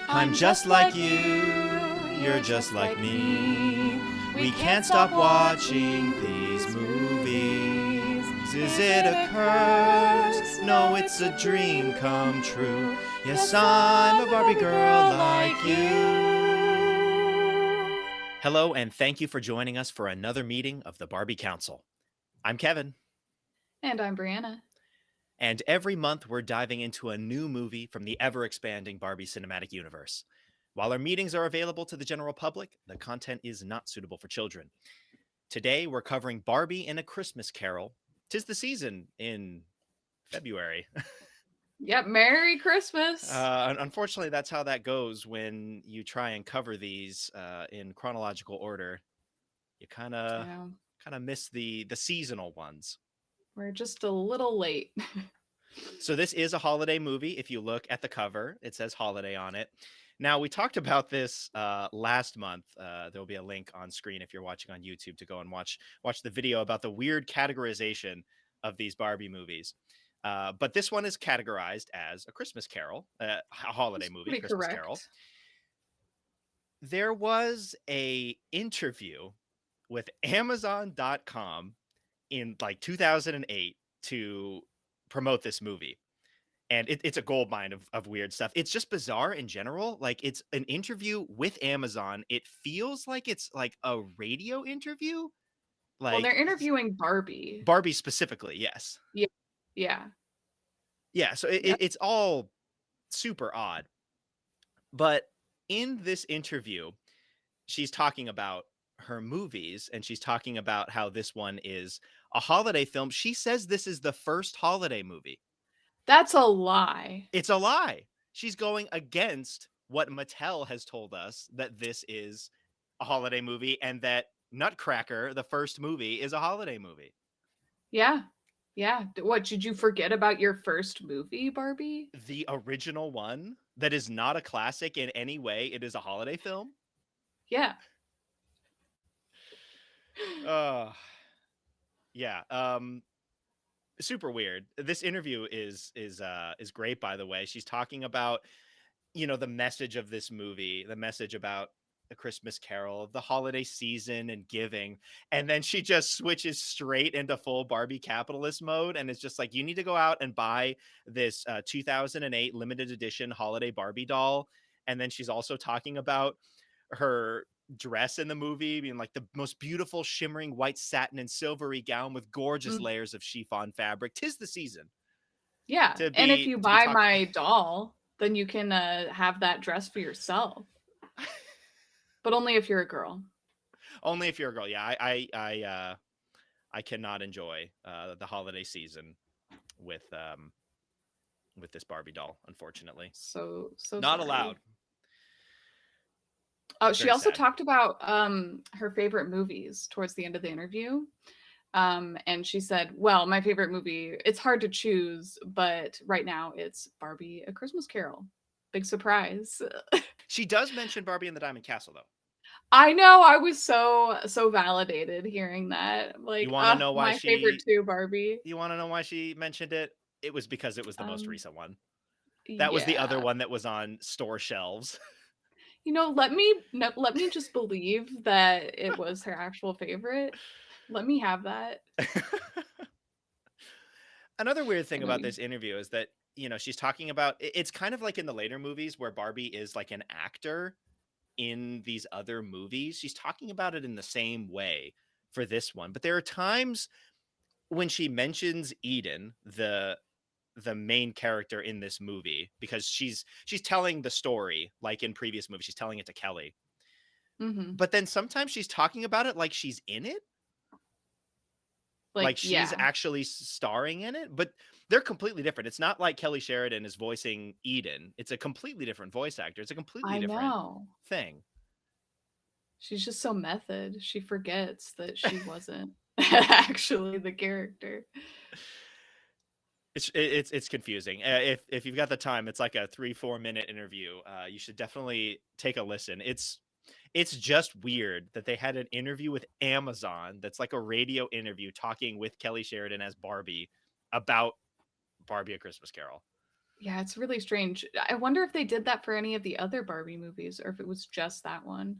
I'm just like you, you're just like me. We can't stop watching these movies. Is it a curse? No, it's a dream come true. Yes, I'm a Barbie girl like you. Hello, and thank you for joining us for another meeting of the Barbie Council. I'm Kevin. And I'm Brianna. And every month, we're diving into a new movie from the ever expanding Barbie cinematic universe. While our meetings are available to the general public, the content is not suitable for children. Today, we're covering Barbie and a Christmas Carol. 'Tis the season in February. Yep, Merry Christmas. Unfortunately, that's how that goes when you try and cover these in chronological order. You kind of Yeah, miss the seasonal ones. we're just a little late. So this is a holiday movie. If you look at the cover, it says holiday on it. Now, we talked about this last month. There'll be a link on screen if you're watching on YouTube to go and watch the video about the weird categorization of these Barbie movies. But this one is categorized as a Christmas Carol, a holiday It's movie, pretty Christmas Carol. correct. There was a interview with Amazon.com in like 2008 to promote this movie. And it's a gold mine of weird stuff. It's just bizarre in general. Like, it's an interview with Amazon. It feels like it's like a radio interview. Well, they're Like interviewing Barbie. Barbie specifically, yes. Yeah. Yeah. Yeah, so Yep. it's all super odd. But in this interview, she's talking about her movies and she's talking about how this one is a holiday film. She says this is the first holiday movie. That's a lie. It's a lie. She's going against what Mattel has told us, that this is a holiday movie and that Nutcracker, the first movie, is a holiday movie. Yeah. Yeah. What, did you forget about your first movie, Barbie? The original one that is not a classic in any way, it is a holiday film. Yeah. Uh yeah. Super weird. This interview is great, by the way. She's talking about, the message of this movie, the message about a Christmas Carol, the holiday season and giving. And then she just switches straight into full Barbie capitalist mode. And it's just like, you need to go out and buy this 2008 limited edition holiday Barbie doll. And then she's also talking about her dress in the movie being like the most beautiful shimmering white satin and silvery gown with gorgeous Mm, layers of chiffon fabric. 'Tis the season yeah. to And if be you to be buy talking. my doll, then you can have that dress for yourself. But only if you're a girl. Only if you're a girl. Yeah, I cannot enjoy the holiday season with this Barbie doll. Unfortunately, So not sorry. allowed. Oh, she Very also sad. talked about her favorite movies towards the end of the interview. And she said, "Well, my favorite movie, it's hard to choose, but right now it's Barbie: A Christmas Carol." Big surprise. She does mention Barbie and the Diamond Castle, though. I know, I was so validated hearing that. You Like, want to know why my favorite she? too, Barbie. You want to know why she mentioned it? It was because it was the most Um, recent one. That was the other yeah. one that was on store shelves. Let me just believe that it was her actual favorite. Let me have that. Another weird I thing know about you. this interview is that, she's talking about it's kind of like in the later movies where Barbie is like an actor in these other movies. She's talking about it in the same way for this one. But there are times when she mentions Eden, the main character in this movie, because she's telling the story like in previous movies. She's telling it to Kelly. Mhm. But then sometimes she's talking about it like she's in it, Like, like she's yeah. actually starring in it, but they're completely different. It's not like Kelly Sheridan is voicing Eden. It's a completely different voice actor. It's a completely I different know. thing. She's just so method. She forgets that she wasn't actually the character. It's confusing. If you've got the time, it's like a 3-4 minute interview. You should definitely take a listen. It's just weird that they had an interview with Amazon that's like a radio interview talking with Kelly Sheridan as Barbie about Barbie: A Christmas Carol. Yeah, it's really strange. I wonder if they did that for any of the other Barbie movies or if it was just that one.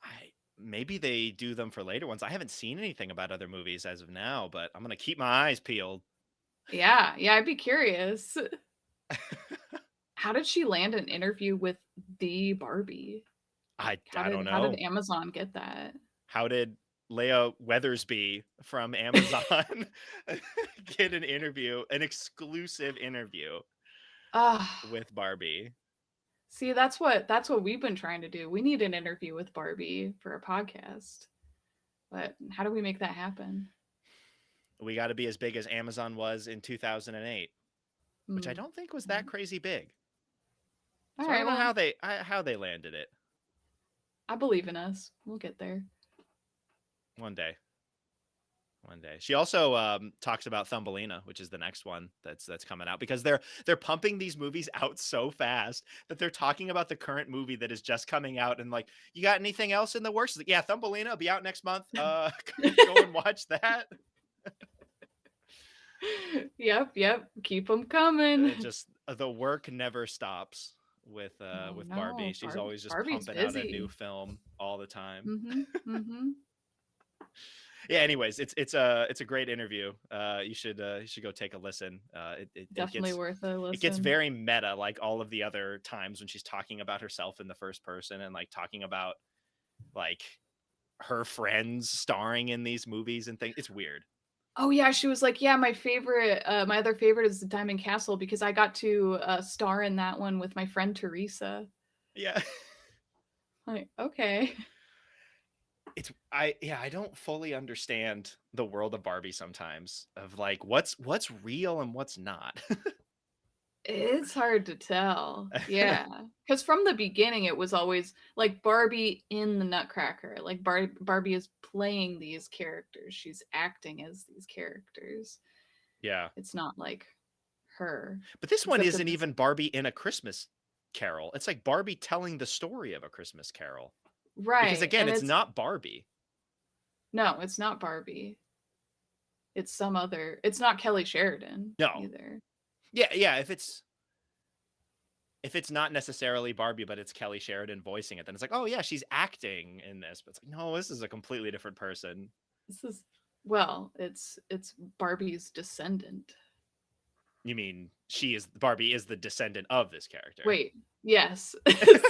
I Maybe they do them for later ones. I haven't seen anything about other movies as of now, but I'm gonna keep my eyes peeled. Yeah, yeah, I'd be curious. How did she land an interview with the Barbie? Like, how I did don't how did know. Amazon get that? How did Leia Weathersby from Amazon get an exclusive interview Ah, with Barbie? see, that's what we've been trying to do. We need an interview with Barbie for a podcast. But how do we make that happen? We got to be as big as Amazon was in 2008, which I Hmm. don't think was that Right. crazy big. All So I right, don't know well, how they landed it. I believe in us. We'll get there. One day. One day. She also talks about Thumbelina, which is the next one that's coming out, because they're pumping these movies out so fast that they're talking about the current movie that is just coming out, and like, you got anything else in the works? Like, yeah, Thumbelina will be out next month. Go and watch that. Yep, yep. Keep them coming. Just the work never stops Oh with Barbie. no, She's always just Barbie's pumping out a new busy. film all the time. Mhm. Mhm. Yeah, anyways, it's a great interview. You should go take a listen. Definitely worth a it gets listen. very meta, like all of the other times when she's talking about herself in the first person, and like talking about like her friends starring in these movies and things. It's weird. Oh yeah, she was like, "Yeah, my other favorite is the Diamond Castle because I got to star in that one with my friend Teresa." Yeah. Like, okay. I don't fully understand the world of Barbie sometimes, of like what's real and what's not. It's hard to tell. Yeah. Because from the beginning, it was always like Barbie in the Nutcracker. Like Barbie is playing these characters. She's acting as these characters. Yeah. It's not like her. But this one Except in isn't this. even Barbie in a Christmas Carol. It's like Barbie telling the story of a Christmas Carol. Because Right. again, And it's it's not Barbie. no, it's not Barbie. It's some other. It's not Kelly Sheridan No. either. Yeah, yeah, if it's not necessarily Barbie, but it's Kelly Sheridan voicing it, then it's like, oh yeah, she's acting in this. But it's like, no, this is a completely different person. This is well, it's Barbie's descendant. You mean Barbie is the descendant of this character? Wait, yes.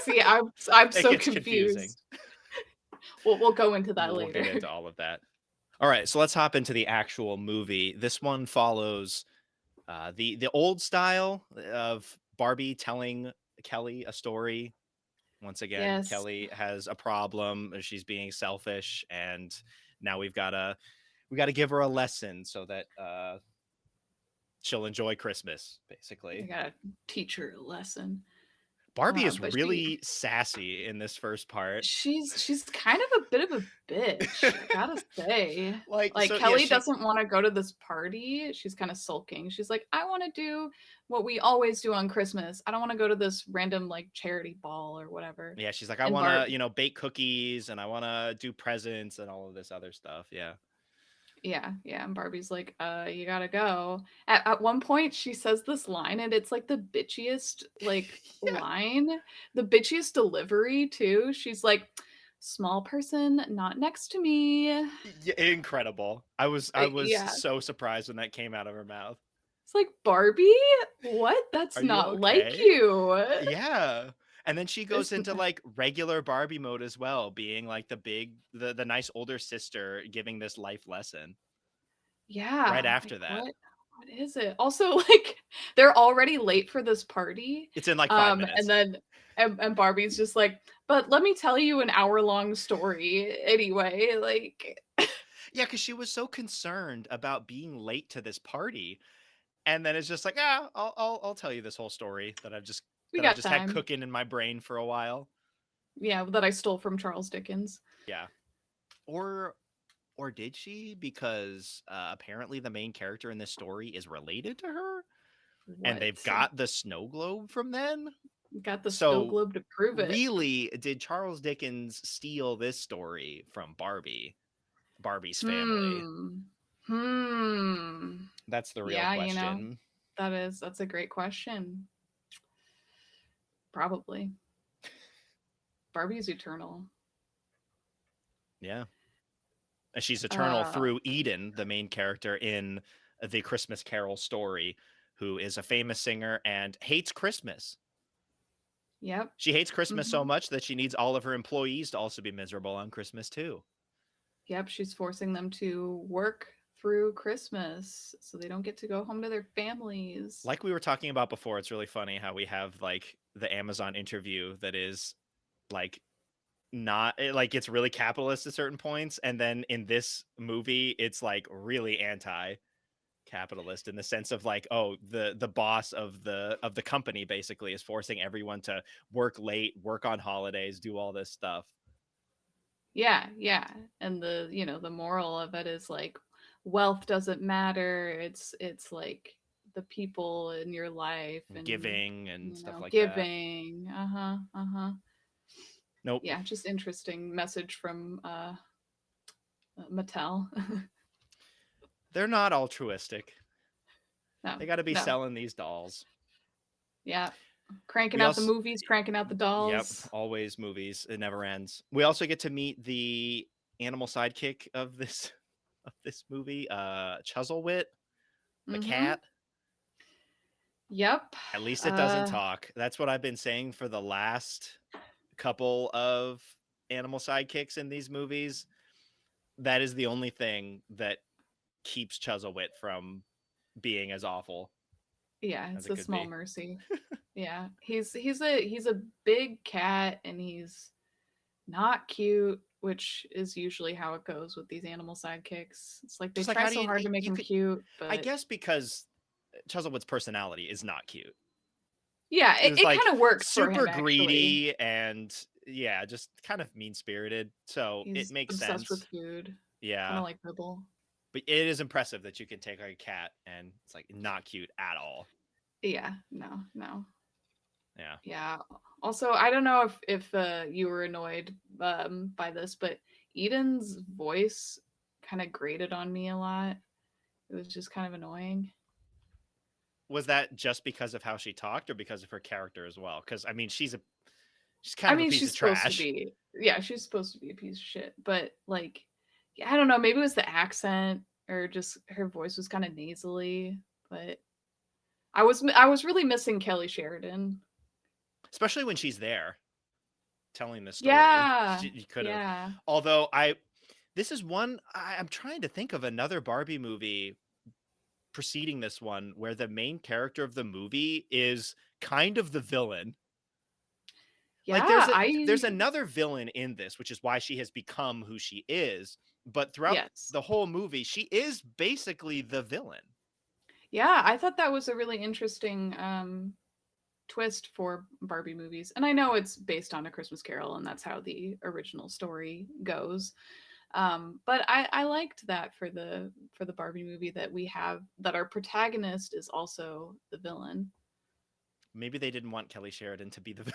See, I'm It so gets confusing. confused. We'll go into that We'll get later. into all of that. All right, so let's hop into the actual movie. This one follows the old style of Barbie telling Kelly a story. Once again, Yes. Kelly has a problem. She's being selfish, and now we gotta give her a lesson so that she'll enjoy Christmas. I Basically, gotta teach her a lesson. Barbie is But she really sassy in this first part. she's kind of a bit of a bitch, I gotta say. Like, Like so yeah, Kelly she doesn't want to go to this party. She's kind of sulking. She's like, I want to do what we always do on Christmas. I don't want to go to this random like charity ball or whatever. yeah, she's like, I And want to, Barb, bake cookies, and I want to do presents and all of this other stuff. Yeah. yeah, yeah. And Barbie's like, you gotta go. At one point, she says this line, and it's like the bitchiest like Yeah. line, the bitchiest delivery too. She's like, small person, not next to me. Yeah, incredible. I was Yeah, so surprised when that came out of her mouth. it's like Barbie. What? That's Are you not like okay? you. Yeah. And then she goes It's into like regular Barbie mode as well, being like the nice older sister giving this life lesson right yeah. Like after that. what? What is it? Also, like they're already late for this party, It's in like 5 and minutes. then and Barbie's just like, but let me tell you an hour-long story anyway. Like Yeah, because she was so concerned about being late to this party, and then it's just like, ah, I'll tell you this whole story we that I've got just had time. cooking in my brain for a while. Yeah, that I stole from Charles Dickens. Yeah. Or or did she? Because apparently the main character in this story is related to her, and they've What? got the snow globe from then. Got the snow So globe to prove it. really, did Charles Dickens steal this story from Barbie's family? Hmm. Hmm. That's the real Yeah, question. that's a great question. Probably. Barbie is eternal. Yeah. And she's eternal Uh, through Eden, the main character in the Christmas Carol story, who is a famous singer and hates Christmas. yep. She hates Christmas so Hmm. much that she needs all of her employees to also be miserable on Christmas too. Yep, she's forcing them to work through Christmas so they don't get to go home to their families. Like we were talking about before, it's really funny how we have like the Amazon interview that is like not like it's really capitalist at certain points, and then in this movie it's like really anti capitalist in the sense of like, oh, the boss of the company basically is forcing everyone to work late, work on holidays, do all this stuff. Yeah, yeah. And the moral of it is like wealth doesn't matter. It's like the people in your life and Giving and stuff like that. giving. Uh-huh. Uh-huh. Nope. Yeah, just interesting message from Mattel. They're not altruistic. No. They got to be No. selling these dolls. Yeah. Cranking We out the also, movies, cranking out the yep, dolls. always movies. It never ends. We also get to meet the animal sidekick of this movie, Chuzzlewit, the Mhm. cat. Yep. At least it doesn't Uh talk. That's what I've been saying for the last couple of animal sidekicks in these movies. That is the only thing that keeps Chuzzlewit from being as awful yeah, as it's it a could small be. mercy. Yeah. He's a big cat and he's not cute, which is usually how it goes with these animal sidekicks. It's like they Just like, try how do so hard to make you him could, cute, I but guess because Chuzzlewit's personality is not cute. yeah, It was it like kind of works for him super actually. greedy and yeah, just kind of mean spirited. So it He's makes obsessed with sense. food, kind Yeah. of like Bibble. But it is impressive that you can take like a cat and it's like not cute at all. Yeah, no, no. Yeah. Yeah. Also, I don't know if you were annoyed by this, but Eden's voice kind of grated on me a lot. It was just kind of annoying. Was that just because of how she talked or because of her character as well? Because I mean, she's kind I of a mean, piece she's of supposed to trash. be, yeah, she's supposed to be a piece of shit, but like, yeah, I don't know, maybe it was the accent or just her voice was kind of nasally, but I was really missing Kelly Sheridan. Especially when she's there telling the story. Yeah, You could have. yeah, Although this is one I'm trying to think of another Barbie movie preceding this one where the main character of the movie is kind of the villain. Like yeah. there's another villain in this, which is why she has become who she is. But throughout Yes, the whole movie, she is basically the villain. yeah. I thought that was a really interesting twist for Barbie movies, and I know it's based on A Christmas Carol, and that's how the original story goes. But I liked that for the Barbie movie that we have that our protagonist is also the villain. Maybe they didn't want Kelly Sheridan to be the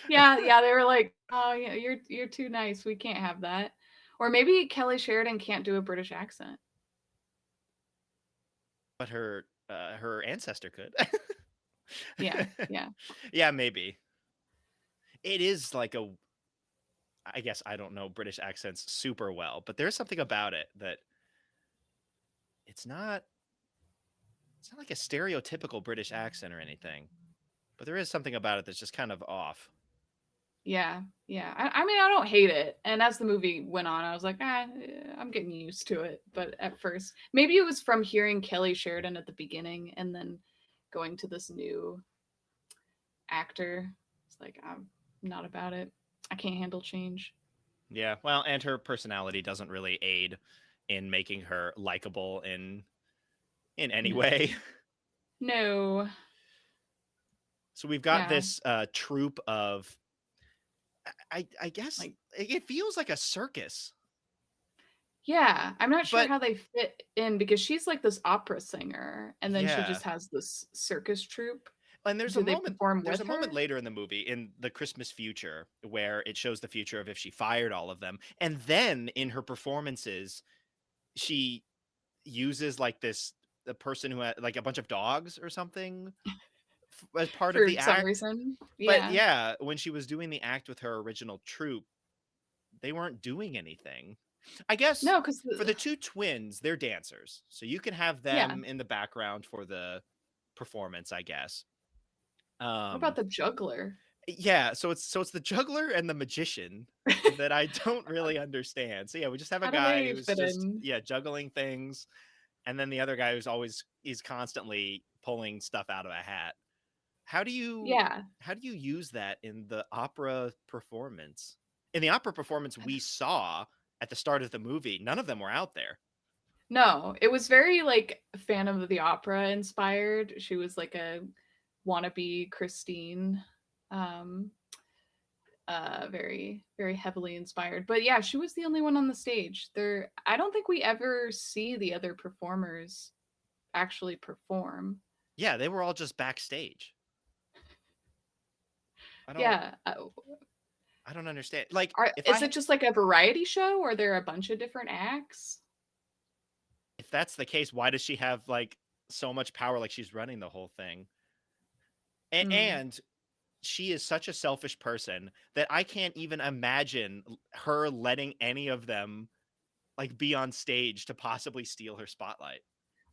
Yeah, villain. yeah, they were like, "Oh, yeah, you're too nice. We can't have that." Or maybe Kelly Sheridan can't do a British accent. But her ancestor could. Yeah, yeah. Yeah, maybe. It is like a I guess I don't know British accents super well, but there's something about it that it's not it's not like a stereotypical British accent or anything. But there is something about it that's just kind of off. Yeah, yeah. I mean, I don't hate it. And as the movie went on, I was like, I'm getting used to it. But at first, maybe it was from hearing Kelly Sheridan at the beginning and then going to this new actor. It's like, I'm not about it. I can't handle change. Yeah, well, and her personality doesn't really aid in making her likable in any No. way. No. So we've got Yeah. this troupe of I guess Like, it feels like a circus. yeah. I'm not sure But how they fit in because she's like this opera singer and then she yeah, just has this circus troupe. and Do they perform there's with a moment her? later in the movie in the Christmas future where it shows the future of if she fired all of them, and then in her performances she uses like this the person who had like a bunch of dogs or something as part of For the some act. reason. But Yeah. yeah, when she was doing the act with her original troupe, they weren't doing anything. I guess No, 'cause for the two twins, they're dancers. So you can have yeah. them in the background for the performance, I guess. What about Um the juggler? yeah, so it's the juggler and the magician that I don't really understand. So yeah, we just have a How do guy they who's fit just in? juggling things, and then the other guy who's always he's constantly pulling stuff out of a hat. How do you Yeah. how do you use that in the opera performance? In the opera performance we saw at the start of the movie, none of them were out there. No, it was very, like, Phantom of the Opera inspired. She was like a wannabe Christine. Um, very, very heavily inspired. But yeah, she was the only one on the stage. I don't think we ever see the other performers actually perform. Yeah, they were all just backstage. I don't Yeah. I don't understand. Like Is it just like a variety show or are there a bunch of different acts? if that's the case, why does she have like so much power like she's running the whole thing? Hmm. And she is such a selfish person that I can't even imagine her letting any of them like be on stage to possibly steal her spotlight.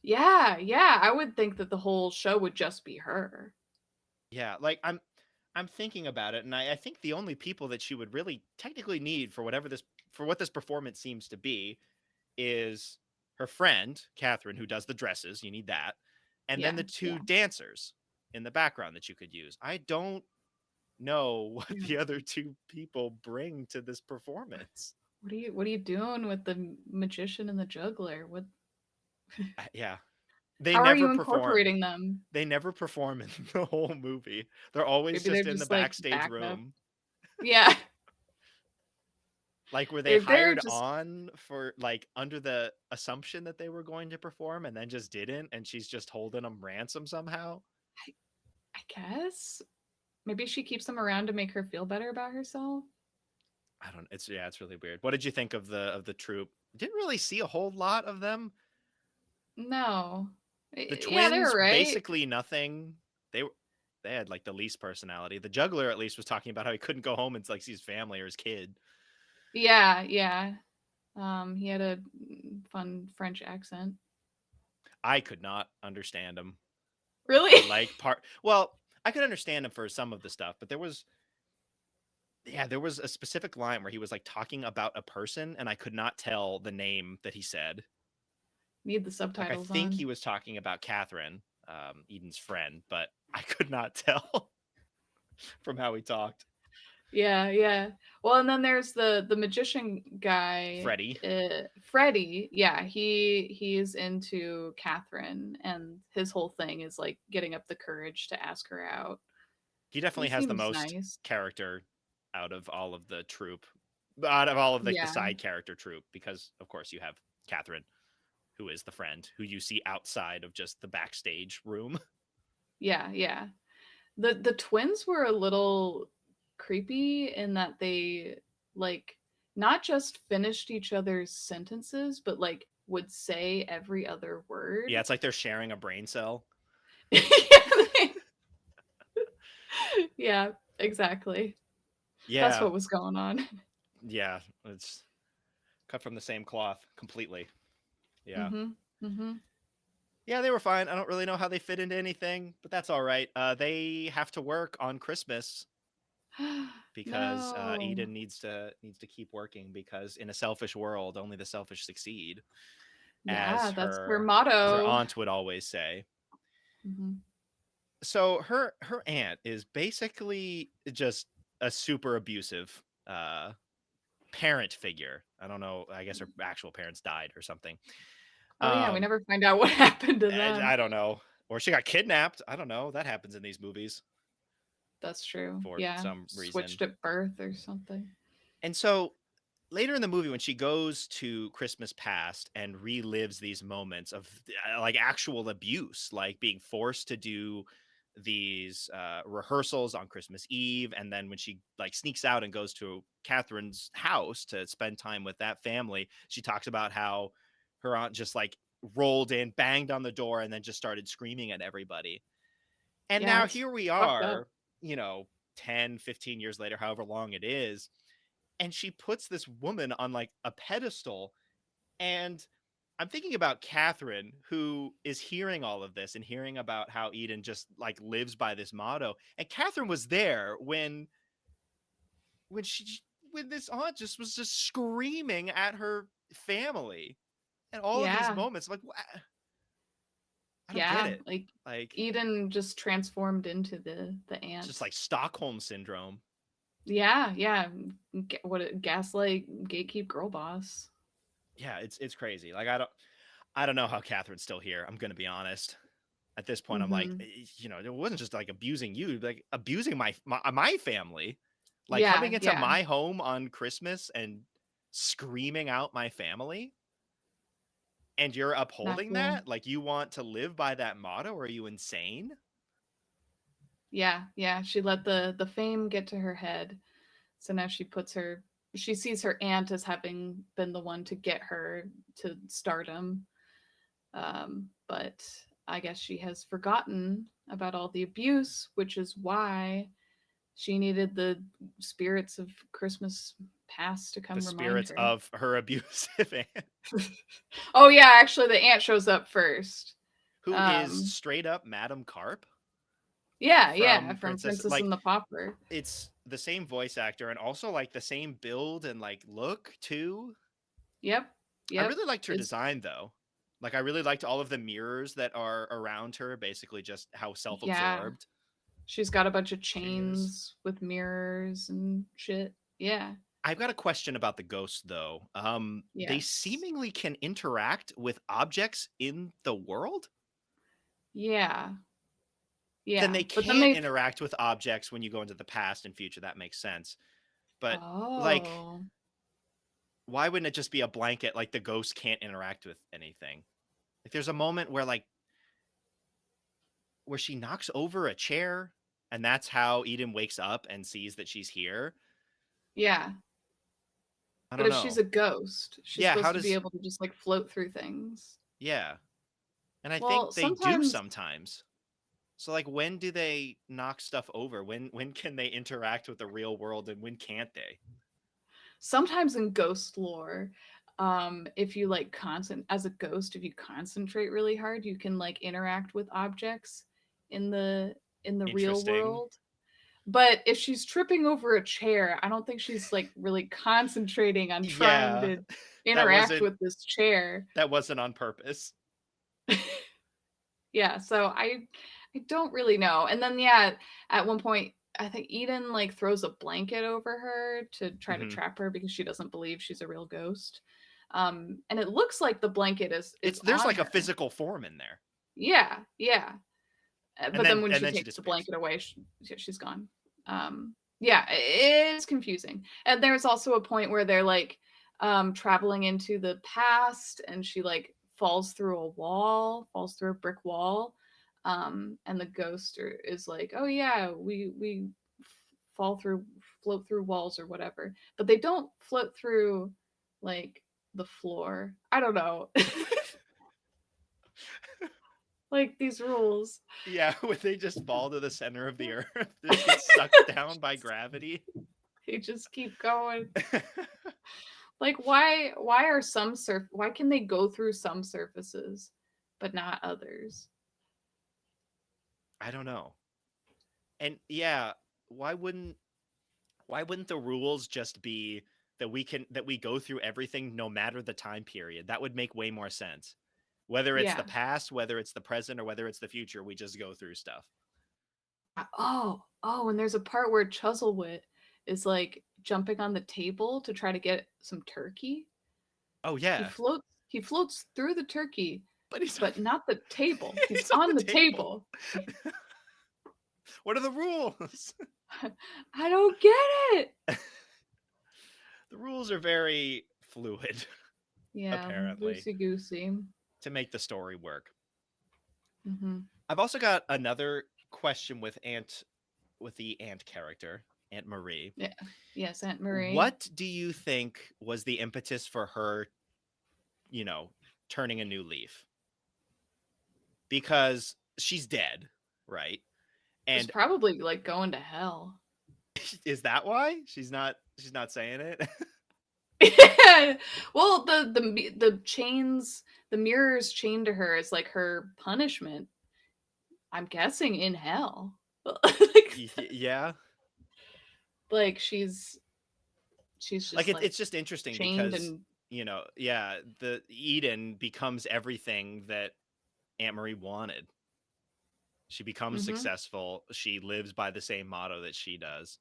Yeah, yeah. I would think that the whole show would just be her. Yeah, like I'm thinking about it, and I think the only people that she would really technically need for whatever this for what this performance seems to be is her friend Catherine, who does the dresses. You need that, and then Yeah, the two yeah, dancers in the background that you could use. I don't know what yeah. the other two people bring to this performance. What are you doing with the magician and the juggler? What Yeah, they How are never you perform. incorporating them? They never perform in the whole movie. They're always Maybe they're just in the just like backstage backup. room. Yeah. Like, were they They're hired just on for like under the assumption that they were going to perform and then just didn't, and she's just holding them ransom somehow? I, I guess maybe she keeps them around to make her feel better about herself. I don't. It's yeah, it's really weird. What did you think of the troupe? Didn't really see a whole lot of them. No. The Yeah, they twins, were right. basically nothing. They were they had like the least personality. The juggler at least was talking about how he couldn't go home and like see his family or his kid. Yeah, yeah. He had a fun French accent. I could not understand him Really? for like part. Well, I could understand him for some of the stuff, but there was a specific line where he was like talking about a person, and I could not tell the name that he said. Need the Like I subtitles think he on. was talking about Catherine, Eden's friend, but I could not tell from how he talked. Yeah, yeah. Well, and then there's the magician guy, Freddie. Freddie. Yeah, he's into Catherine, and his whole thing is like getting up the courage to ask her out. He He definitely has the seems most nice. character out of all of the troop, out of all of like the Yeah, side character troop, because of course you have Catherine, who is the friend who you see outside of just the backstage room. yeah, yeah. The twins were a little creepy in that they like not just finished each other's sentences, but like would say every other Yeah, word. it's like they're sharing a brain cell. Yeah, exactly. That's Yeah, what was going on. yeah, it's cut from the same cloth completely. Yeah. Mhm. Mhm. Yeah, they were fine. I don't really know how they fit into anything, but that's all right. They have to work on Christmas because No. Eden needs to keep working because in a selfish world, only the selfish succeed, Yeah, that's her as her motto. aunt would always say. Mhm. So her aunt is basically just a super abusive parent figure. I don't know. I guess her actual parents died or something. Oh yeah, we Um, never find out what happened to I them. don't know. Or she got kidnapped. I don't know. That happens in these movies That's true. for Yeah, some reason. switched at birth or something. And so later in the movie, when she goes to Christmas past and relives these moments of like actual abuse, like being forced to do these rehearsals on Christmas Eve, and then when she like sneaks out and goes to Catherine's house to spend time with that family, she talks about how her aunt just like rolled in, banged on the door, and then just started screaming at everybody. And Yeah, now it's here we fucked up. are, you know, 10, 15 years later, however long it is, and she puts this woman on like a pedestal. And I'm thinking about Catherine, who is hearing all of this and hearing about how Eden just like lives by this motto. And Catherine was there when she when this aunt just was just screaming at her family and all of these Yeah. moments. Like, I don't get Yeah, it. like Like, Eden just transformed into the it's just ant. like Stockholm syndrome. Yeah, yeah. Gaslight gatekeep girl boss. Yeah, it's crazy. Like, I don't know how Catherine's still here. I'm gonna be honest. At this point, I'm like, Mhm. it wasn't just like abusing you, like abusing my family, like Yeah, coming into yeah. my home on Christmas and screaming out my family. And you're Not upholding cool. that? Like, you want to live by that motto? Are you insane? Yeah, yeah. She let the fame get to her head. So now she sees her aunt as having been the one to get her to stardom. But I guess she has forgotten about all the abuse, which is why she needed the spirits of Christmas past to The come remind spirits her. of her abusive aunt, Oh yeah, actually the aunt shows up first. who is Um straight up Madame Carp yeah, yeah, from from Princess. Princess Like, and the Pauper. it's the same voice actor and also like the same build and like look too. Yep. I Yep. really liked her It's design though. Like, I really liked all of the mirrors that are around her, basically just how yeah. self-absorbed She's got a bunch of she is. chains with mirrors and shit. Yeah. I've got a question about the ghosts though. They Yes. seemingly can interact with objects in the world? Yeah. Then Yeah. they But then can't they interact with objects when you go into the past and future. That makes sense. But like, Oh. why wouldn't it just be a blanket? Like, the ghost can't interact with anything. Like, there's a moment where like where she knocks over a chair, and that's how Eden wakes up and sees that she's here. Yeah. I But don't if she's know. a ghost, she's Yeah, how supposed to be does able to just like float through things. yeah. And I Well, think they do sometimes sometimes. So like, when do they knock stuff over? When can they interact with the real world and when can't they? sometimes in ghost lore, if you like constant as a ghost, if you concentrate really hard, you can like interact with objects in the real Interesting. world. But if she's tripping over a chair, I don't think she's like really concentrating on trying Yeah. to That interact wasn't with this chair. that wasn't on purpose. Yeah, so I don't really know. And then yeah, at one point I think Eden like throws a blanket over her to try to Mhm. trap her because she doesn't believe she's a real ghost. And it looks like the blanket is There's on like a her. physical form in there. Yeah, yeah. But then when And she then she takes the disappears. blanket away, she's gone. Yeah, it's confusing. And there's also a point where they're like traveling into the past and she like falls through a wall, falls through a brick wall. And the ghost is like, "Oh yeah, we fall through float through walls or whatever." But they don't float through like the floor. I don't know. Like these rules. Yeah, when they just fall to the center of the earth, just get sucked down by gravity. They just keep going. Like why are why can they go through some surfaces but not others? I don't know. And yeah, why wouldn't why wouldn't the rules just be that we go through everything no matter the time period? That would make way more sense. Whether it's the Yeah. past, whether it's the present, or whether it's the future, we just go through stuff. Oh, and there's a part where Chuzzlewit is like jumping on the table to try to get some turkey. Oh He yeah, floats he floats through the turkey, but he's but not the table. He's he's on on the the table. table. What are the rules? I don't get it. The rules are very fluid, Yeah, apparently, loosey goosey. to make the story work. Hmm. I've also got another question with the Aunt character, Aunt Marie. Yeah. Yes, Aunt Marie. What do you think was the impetus for her, you know, turning a new leaf? Because she's dead, right? She's And probably like going to hell. is that why she's not saying it? Well, the chains, the mirrors chained to her is like her punishment. I'm guessing in hell. like, Yeah. like she's Like just like it's just interesting chained because, and yeah, the Eden becomes everything that Aunt Marie wanted. She becomes hmm successful. She lives by the same motto that she does.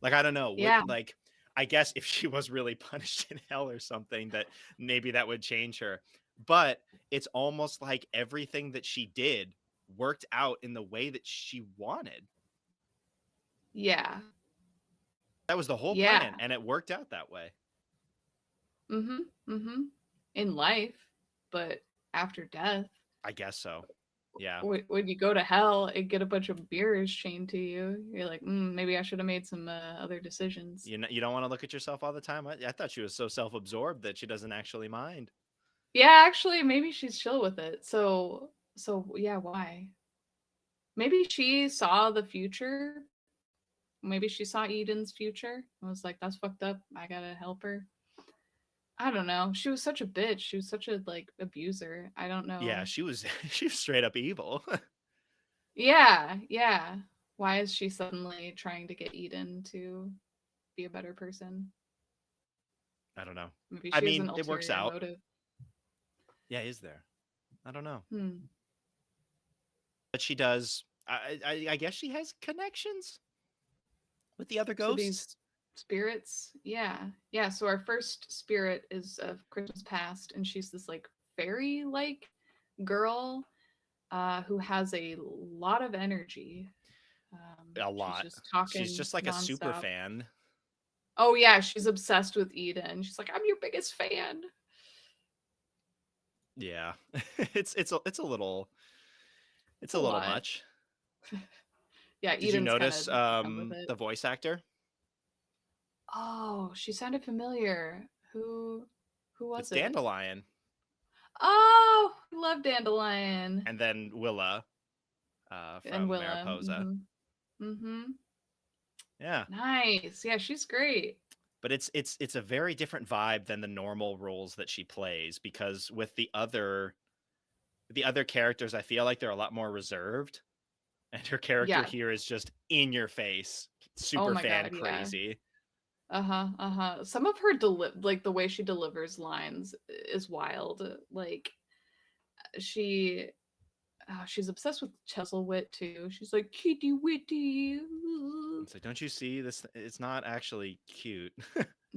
Like, I don't know, would yeah, like I guess if she was really punished in hell or something, that maybe that would change her. But it's almost like everything that she did worked out in the way that she wanted. yeah, That was the whole yeah. plan, and it worked out that way. Mm-hmm. Mm-hmm. In life, but after death, I guess so. Yeah. when you go to hell and get a bunch of mirrors chained to you, you're like, maybe I should have made some other decisions. You don't want to look at yourself all the time. I thought she was so self-absorbed that she doesn't actually mind. Yeah, actually, maybe she's chill with it. So yeah, why? Maybe she saw the future. Maybe she saw Eden's future and was like, "That's fucked up. I gotta help her." I don't know. She was such a bitch. She was such a like abuser. I don't Yeah, know. she was she was straight up evil. Yeah, yeah. Why is she suddenly trying to get Eden to be a better person? I don't know. Maybe I she has mean, an it works ulterior out. motive. Yeah, is there? I don't know. Hmm. But she does. I guess she has connections with the other To ghosts. these spirits, yeah, yeah. So our first spirit is of Christmas past, and she's this like fairy-like girl who has a lot of energy. A She's lot. just She's talking just like a super nonstop. fan. Oh yeah, she's obsessed with Eden. She's like, I'm your biggest fan. Yeah, it's It's a a little lot. much. Yeah, Did you Eden's kind notice of done with it. the voice actor? Oh, she sounded familiar. Who It's was it? Dandelion, Oh, love Dandelion and then Willa and from Willa. Mariposa. Mm-hmm. Yeah, Nice. Yeah, she's great. but it's a very different vibe than the normal roles that she plays, because with the other characters, I feel like they're a lot more reserved, and her character Yeah. here is just in your face, Oh super my fan god, yeah. crazy. Uh-huh. Uh-huh. Some of her like the way she delivers lines is wild. Like she she's obsessed with Chuzzlewit too. She's like kitty witty. It's like, don't you see this? It's not actually cute.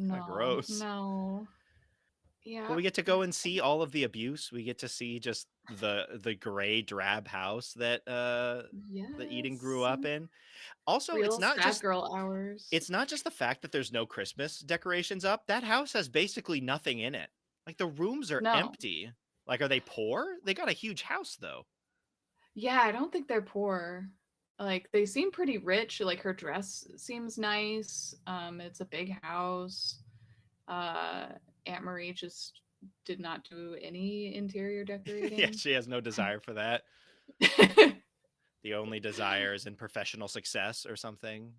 Kind of No, gross. no. But Yeah. we get to go and see all of the abuse. We get to see just the gray drab house that Eden grew Yes. up in. Also, Real sad girl hours. it's not just the fact that there's no Christmas decorations up. That house has basically nothing in it. Like, the rooms are No. empty. Like, are they poor? They got a huge house though. Yeah, I don't think they're poor. Like they seem pretty rich. Like her dress seems nice. It's a big house. Uh Aunt Marie just did not do any interior Yeah, decorating. she has no desire for that. The only desire is in professional success or something.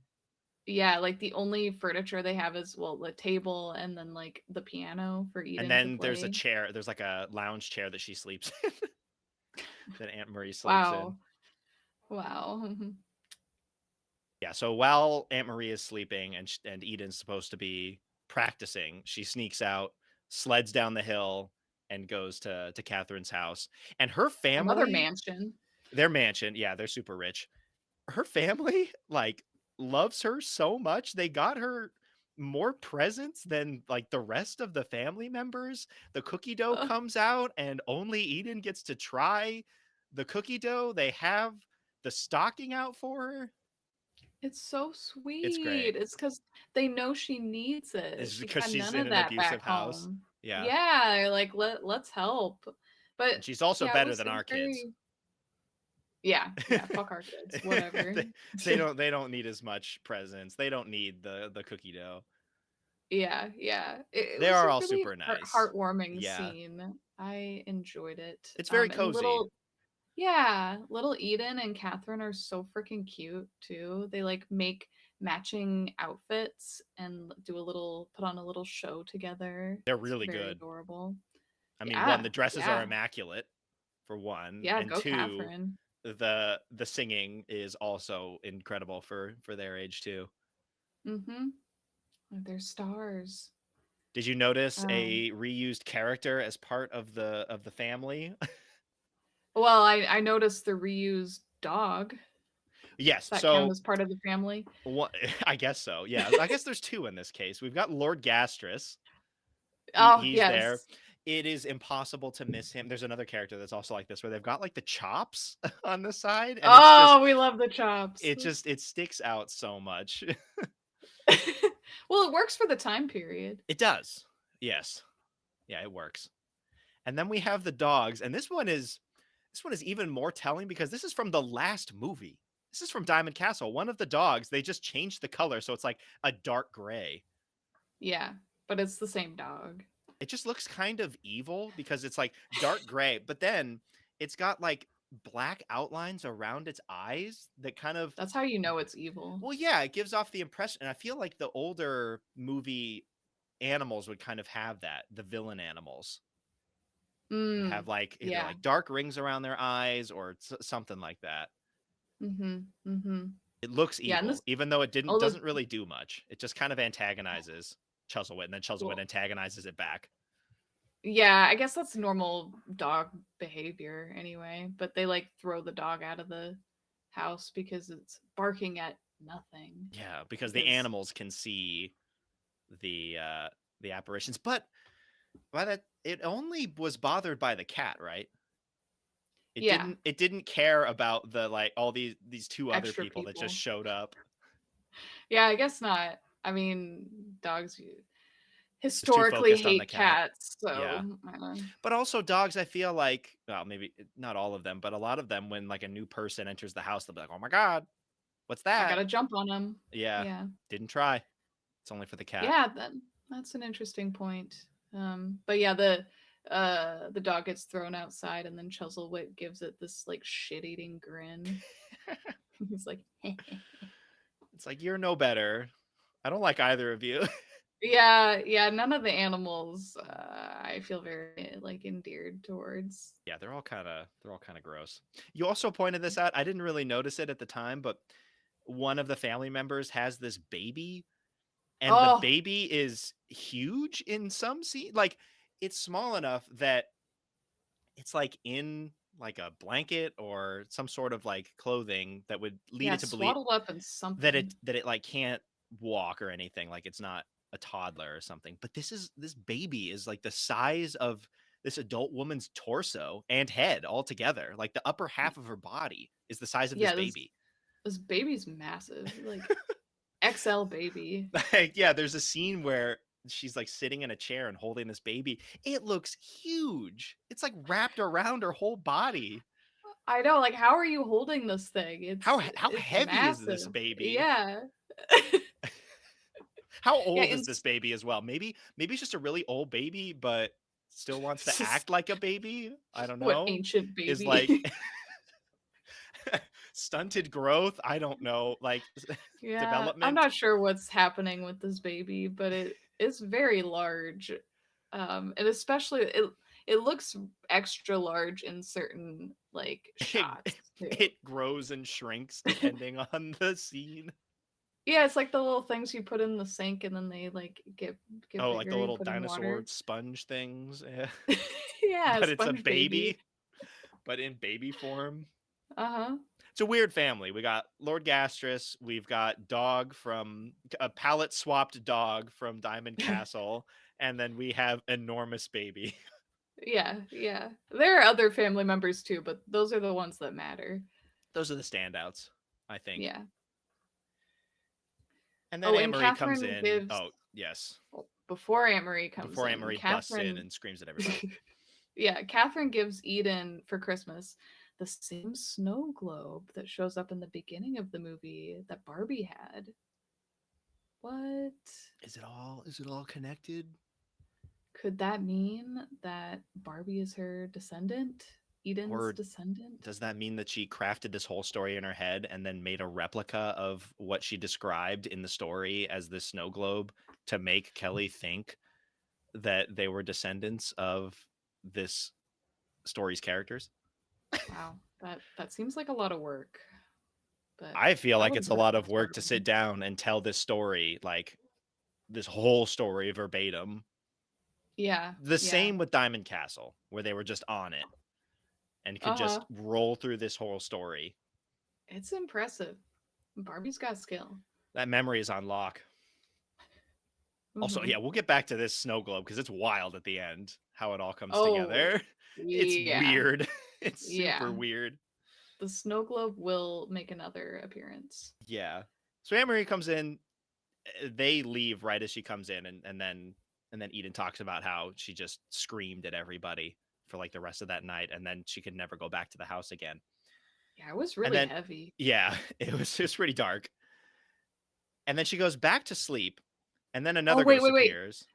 Yeah, like the only furniture they have is well the table and then like the piano for And Eden to then there's a play. chair. There's like a lounge chair that she sleeps in, that Aunt Marie sleeps in. Wow. Wow. Yeah. So while Aunt Marie is sleeping and Eden's supposed to be practicing, she sneaks out, sleds down the hill, and goes to Catherine's house. And her Another family, mansion. their mansion, yeah, they're super rich. Her family like loves her so much. They got her more presents than like the rest of the family members. The cookie dough Ugh, comes out and only Eden gets to try the cookie dough. They have the stocking out for her. it's so It's great. sweet. It's because they know she needs it. It's She because got she's none in of an that abusive back house. home. Yeah. Yeah, like let's help. But And she's also yeah, it better was than it was our kids. very yeah, yeah, fuck our kids. Whatever. they, they don't need as much presents. They don't need the cookie dough. Yeah, yeah. It They was are a all really super nice. heartwarming Yeah. scene. I enjoyed it. It's very And cozy. little Yeah, little Eden and Catherine are so freaking cute too. They like make matching outfits and do a little put on a little show together. They're It's really very good. adorable. I mean, one, Yeah, the dresses are yeah. immaculate for one, Yeah, and go two, Catherine. the singing is also incredible for their age too. Mm-hmm. They're stars. Did you notice Um, a reused character as part of the family? well, I noticed the reused dog. Does Yes. that count So as part of the family? what? I guess so. Yeah. I guess there's two in this case. We've got Lord Gastrus. Oh, He's there. yes. It is impossible to miss him. There's another character that's also like this, where they've got like the chops on the side, and Oh, we love the chops. it sticks out so much. Well, it works for the time period. It does. Yes. Yeah, it works. And then we have the dogs, and this one is even more telling because this is from the last movie. This is from Diamond Castle. One of the dogs, they just changed the color so it's like a dark gray. Yeah, but it's the same dog. It just looks kind of evil because it's like dark gray, but then it's got like black outlines around its eyes that kind of, That's how you know it's evil. well, yeah, it gives off the impression. And I feel like the older movie animals would kind of have that. The villain animals would have Mm, like either yeah. like dark rings around their eyes or something like that. Mhm. Mhm. It looks Yeah, and evil, this even though it all the doesn't really do much. It just kind of antagonizes Chuzzlewit, and then Chuzzlewit well, antagonizes it back. yeah, I guess that's normal dog behavior anyway, but they like throw the dog out of the house because it's barking at nothing Yeah, because the because animals can see the uh the apparitions, but by that it only was bothered by the cat, right? yeah, It didn't care about the like all these two other extra people that just people. showed up. Yeah, I guess not. I mean, dogs It's too historically focused on the hate cat. cats, Yeah. so I don't know. But also dogs, I feel like, well, maybe not all of them, but a lot of them, when like a new person enters the house, they'll be like, "Oh my god, what's I that?" gotta jump on them. Yeah. Yeah. Didn't try. It's only for the cat. Yeah, that's an interesting point. But yeah, the dog gets thrown outside, and then Chuzzlewit gives it this like shit-eating grin. He's like, It's like, you're no better. I don't like either of you. yeah, yeah. None of the animals I feel very like endeared towards. Yeah, they're all kind of gross. You also pointed this out. I didn't really notice it at the time, but one of the family members has this baby, and the Oh, baby is huge in some scene. Like, it's small enough that it's like in like a blanket or some sort of like clothing that would lead yeah, it to believe swaddled up in something. that it like can't walk or anything, like it's not a toddler or something. But this baby is like the size of this adult woman's torso and head all together. Like the upper half of her body is the size of this Yeah, this baby. this baby's massive, like XL baby. Like, yeah, there's a scene where she's like sitting in a chair and holding this baby. It looks huge. It's like wrapped around her whole body. I know, like, how are you holding this thing? How It's heavy is this massive. baby? Yeah. How Yeah, old is this baby as well? Maybe it's just a really old baby, but still wants to act like a baby. I don't what know. ancient Is like baby? stunted growth. I don't know. Like Yeah, I'm development. not sure what's happening with this baby, but it is very large. And especially it looks extra large in certain like It, shots too. it grows and shrinks depending on the scene. Yeah, it's like the little things you put in the sink and then they like get Oh, like the bigger. You little put in dinosaur water. sponge things. Yeah. Yeah, But it's a sponge baby. baby, but in baby form. Uh-huh. It's a weird family. We got Lord Gastrus, we've got dog from a palette swapped dog from Diamond Castle, and then we have enormous baby. Yeah, yeah. There are other family members too, but those are the ones that matter. Those are the standouts, I think. Yeah. And then Oh, Anne and Marie comes Catherine in. gives Oh, yes. well, before Aunt Marie comes Before Anne in, Marie busts in Catherine and screams at everybody. yeah, Catherine gives Eden for Christmas the same snow globe that shows up in the beginning of the movie that Barbie had. What? Is it all connected? Could that mean that Barbie is her descendant? Eden's Or descendant? does that mean that she crafted this whole story in her head and then made a replica of what she described in the story as the snow globe to make Kelly think that they were descendants of this story's characters? Wow, that seems like a lot of work, but I feel I like would it's have a put it lot of past work to Barbie. sit down and tell this story, like this whole story verbatim. Yeah, The yeah. same with Diamond Castle, where they were just on it and could Uh-huh. just roll through this whole story. It's impressive. Barbie's got skill. That memory is on lock. Also, Hmm. yeah, we'll get back to this snow globe because it's wild at the end how it all comes Oh, together. It's yeah. weird. It's super Yeah. weird. The snow globe will make another appearance. Yeah. So Anne Marie comes in. They leave right as she comes in, and then Eden talks about how she just screamed at everybody for like the rest of that night, and then she could never go back to the house again. Yeah, it was And really then, heavy. yeah, it was pretty dark. And then she goes back to sleep, and then Oh, another wait, ghost wait, wait. appears.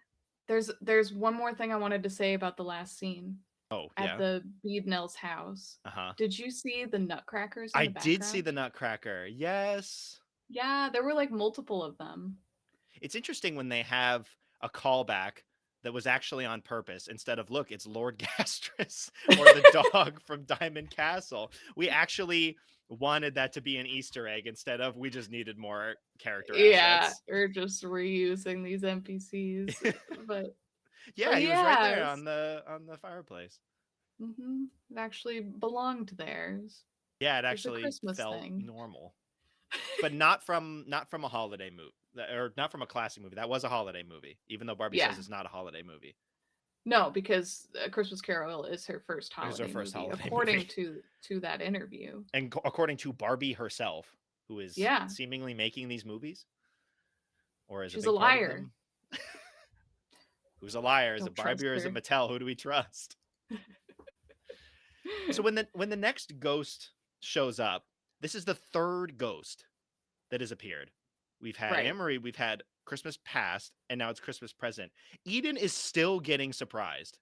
There's one more thing I wanted to say about the last scene Oh at yeah, the Beadnell's house. uh-huh. Did you see the nutcrackers in I the did see background? the Nutcracker. Yes. Yeah, there were like multiple of them. It's interesting when they have a callback that was actually on purpose instead of, look, it's Lord Gastrus or the dog from Diamond Castle. We actually wanted that to be an Easter egg instead of we just needed more character Yeah, assets. or just reusing these NPCs. But Yeah, but he was right there yes. on the fireplace. It actually belonged there. Yeah, it It was a actually Christmas felt thing. normal. But not from a holiday movie, or not from a classic movie. That was a holiday movie, even though Barbie Yeah. says it's not a holiday movie. No, because A Christmas Carol is her first It was her holiday first movie, holiday according movie. to that interview. And according to Barbie herself, who is Yeah, seemingly making these movies or is a she's a big part of liar. them. Who's a liar? Is it Don't Barbie trust or is it her. Mattel? Who do we trust? So when the next ghost shows up, this is the third ghost that has appeared. We've had Right. Anne Marie, we've had Christmas past, and now it's Christmas present. Eden is still getting surprised.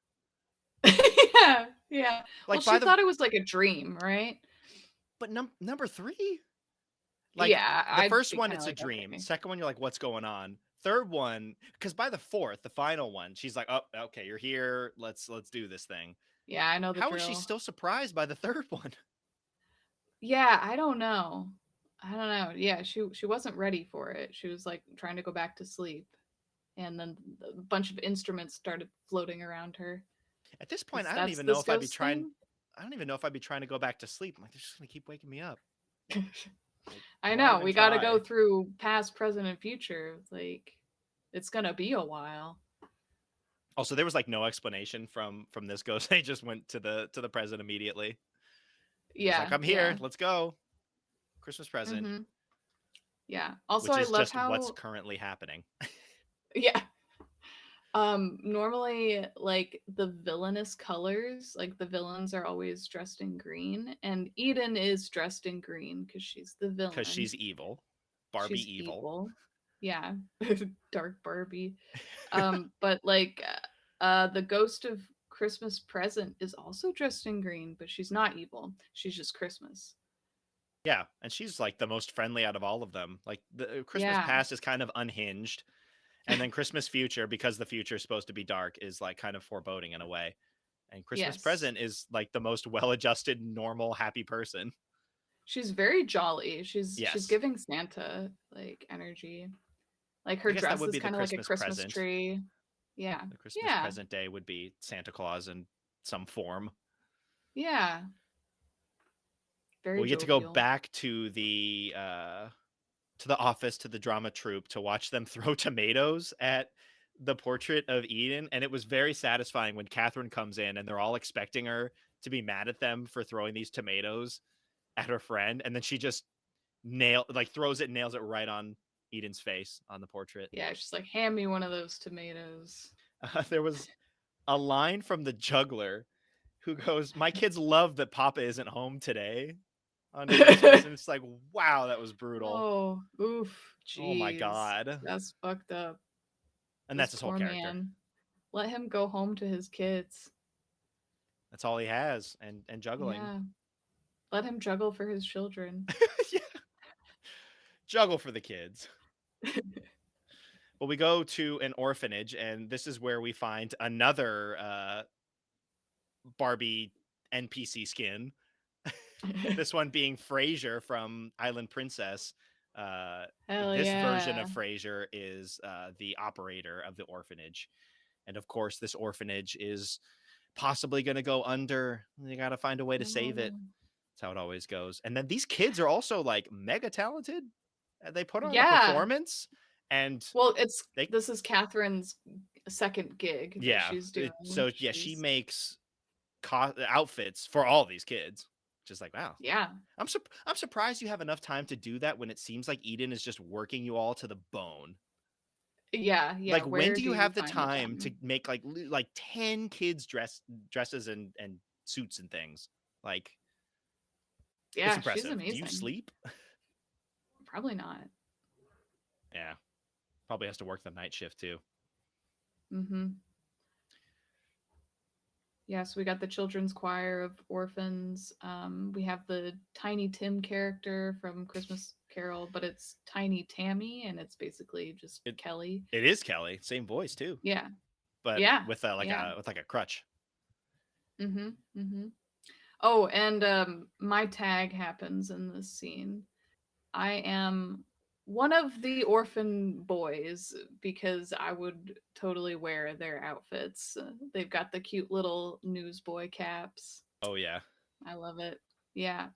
Yeah, yeah. Well, Like she by the thought it was like a dream, right? but number three, like Yeah, the I'd first be one, kind of it's a like, dream. okay. Second one, you're like, what's going on? Third one, because by the fourth, the final one, she's like, oh, okay, you're here. Let's do this thing. Yeah, I know the How is she drill. still surprised by the third one? Yeah, I don't know. I don't know. Yeah, she wasn't ready for it. She was like trying to go back to sleep, and then a bunch of instruments started floating around her. At this point, Is I don't that's even know this if I'd be ghost trying. thing? I don't even know if I'd be trying to go back to sleep. I'm like, they're just gonna keep waking me up. Like, I why know. even We got to go try? through past, present, and future. Like, it's gonna be a while. Also, there was like no explanation from this ghost. They just went to the present immediately. He was like, Yeah, I'm here. yeah. Let's go. Christmas present, Hmm. Yeah. Also, which I is love just what's how. currently happening. Yeah. Normally, like the villainous colors, like the villains are always dressed in green, and Eden is dressed in green because she's the Because villain. she's evil. She's Barbie evil. evil. Yeah. Dark Barbie. But like the ghost of Christmas present is also dressed in green, but she's not evil. She's just Christmas. Yeah, and she's like the most friendly out of all of them. Like the Christmas Yeah. past is kind of unhinged, and then Christmas future, because the future is supposed to be dark, is like kind of foreboding in a way. And Christmas Yes. present is like the most well-adjusted, normal, happy person. She's very jolly. She's Yes, giving Santa like energy. Like I her guess that dress would is be the kind of like a Christmas Christmas present. tree. Yeah. The Christmas Yeah. present day would be Santa Claus in some form. Yeah. Very We get to go jovial. back to the office, to the drama troupe, to watch them throw tomatoes at the portrait of Eden. And it was very satisfying when Catherine comes in and they're all expecting her to be mad at them for throwing these tomatoes at her friend. And then she just throws it and nails it right on Eden's face on the portrait. Yeah, she's like, hand me one of those tomatoes. There was a line from the juggler who goes, "My kids love that Papa isn't home today on Christmas." And it's like, wow, that was brutal. Oh, oof, Oh my jeez. God. That's fucked up. And This that's his whole poor character. man. Let him go home to his kids. That's all he has, and juggling. Yeah. Let him juggle for his children. Yeah, juggle for the kids. Well, we go to an orphanage, and this is where we find another Barbie NPC skin. This one being Frasier from Island Princess. Hell This version yeah. of Frasier is the operator of the orphanage. And of course, this orphanage is possibly going to go under. They got to find a way to save it. Oh. That's how it always goes. And then these kids are also like mega talented. They put on a Yeah. performance, and Well, they, this is Catherine's second gig that yeah. she's doing. So yeah, she She's makes outfits for all these kids. Just like, wow. yeah. I'm surprised you have enough time to do that when it seems like Eden is just working you all to the bone. Yeah, yeah. Like, when Where do do you you have the find the time to time? make like 10 kids dresses and suits and things? Like, it's Yeah, she's impressive. Do you amazing. sleep? Probably not. Yeah, probably has to work the night shift too. Mhm. Yeah, so we got the children's choir of orphans. We have the Tiny Tim character from Christmas Carol, but it's Tiny Tammy, and it's basically just It Kelly. it is Kelly, same voice too, Yeah, but yeah, with a yeah. like a crutch. Mhm, mhm. Oh, and my tag happens in this scene. I am one of the orphan boys because I would totally wear their outfits. They've got the cute little newsboy caps. Oh yeah, I love it. Yeah.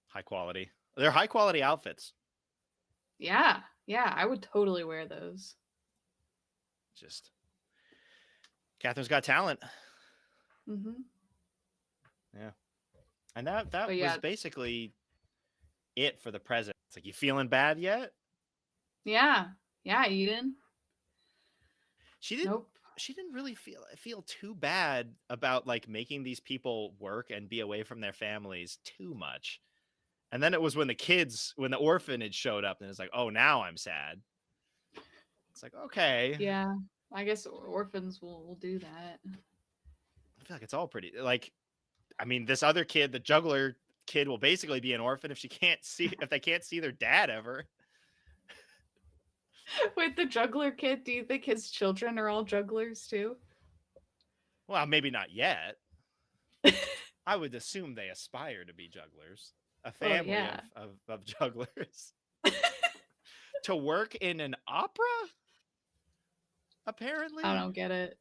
high quality. They're high quality outfits. Yeah. Yeah. I would totally wear those. Just Catherine's got talent. Hmm. Yeah, and that But was yeah. basically it for the present. It's like, you feeling bad yet? Yeah. Yeah, Eden. She didn't Nope. she didn't really feel too bad about like making these people work and be away from their families too much. And then it was when the orphanage showed up, and it's like, oh, now I'm sad. It's like, okay. Yeah. I guess orphans will do that. I feel like it's all pretty like, I mean, this other kid, the juggler kid, will basically be an orphan if they can't see their dad ever. Wait, the juggler kid, do you think his children are all jugglers too? Well, maybe not yet. I would assume they aspire to be jugglers. A Well, family yeah. of jugglers. To work in an opera, I apparently. don't get it.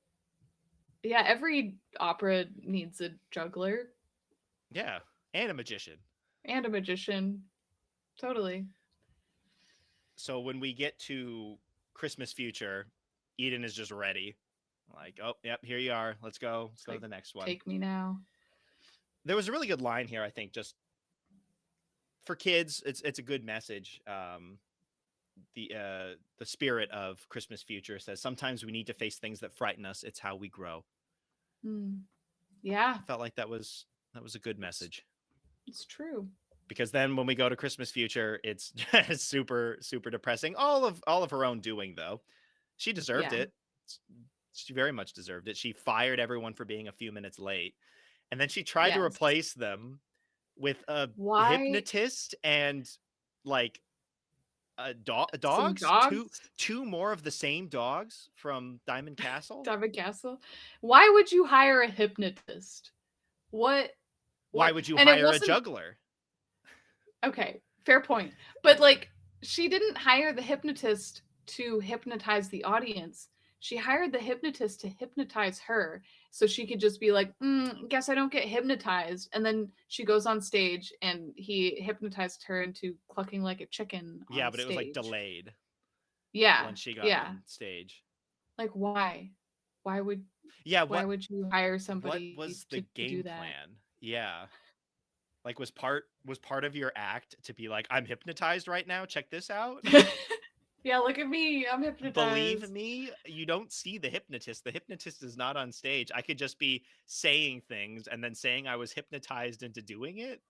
Yeah, every opera needs a juggler Yeah, and a magician. and a magician. Totally. So when we get to Christmas Future, Eden is just ready. Like, oh, yep, here you are. Let's go. Let's It's go to like, the next one. take me now. There was a really good line here, I think, just for kids. It's a good message. The spirit of Christmas Future says, sometimes we need to face things that frighten us. It's how we grow. Hmm. Yeah, I felt like that was a good it's, message. it's true. Because then when we go to Christmas Future, it's super super depressing. All of her own doing, though. She deserved Yeah. it. She very much deserved it. She fired everyone for being a few minutes late, and then she tried to Yes. replace them with a Why hypnotist and like some dogs. dogs? Two more of the same dogs from Diamond Castle. Diamond Castle? Why would you hire a hypnotist? What? Why What? would you And it hire a wasn't juggler? okay. Fair point. But like, she didn't hire the hypnotist to hypnotize the audience. She hired the hypnotist to hypnotize her so she could just be like, guess I don't get hypnotized. And then she goes on stage and he hypnotized her into clucking like a chicken Yeah, on but it was like stage. delayed Yeah. once she got Yeah. on stage. Like why? Why would Yeah, why what would you hire what somebody was the to do game that? plan? Yeah. Like, was part of your act to be like, I'm hypnotized right now. Check this out. Yeah, look at me. I'm Believe hypnotized. me, you don't see the hypnotist. The hypnotist is not on stage. I could just be saying things and then saying I was hypnotized into doing it.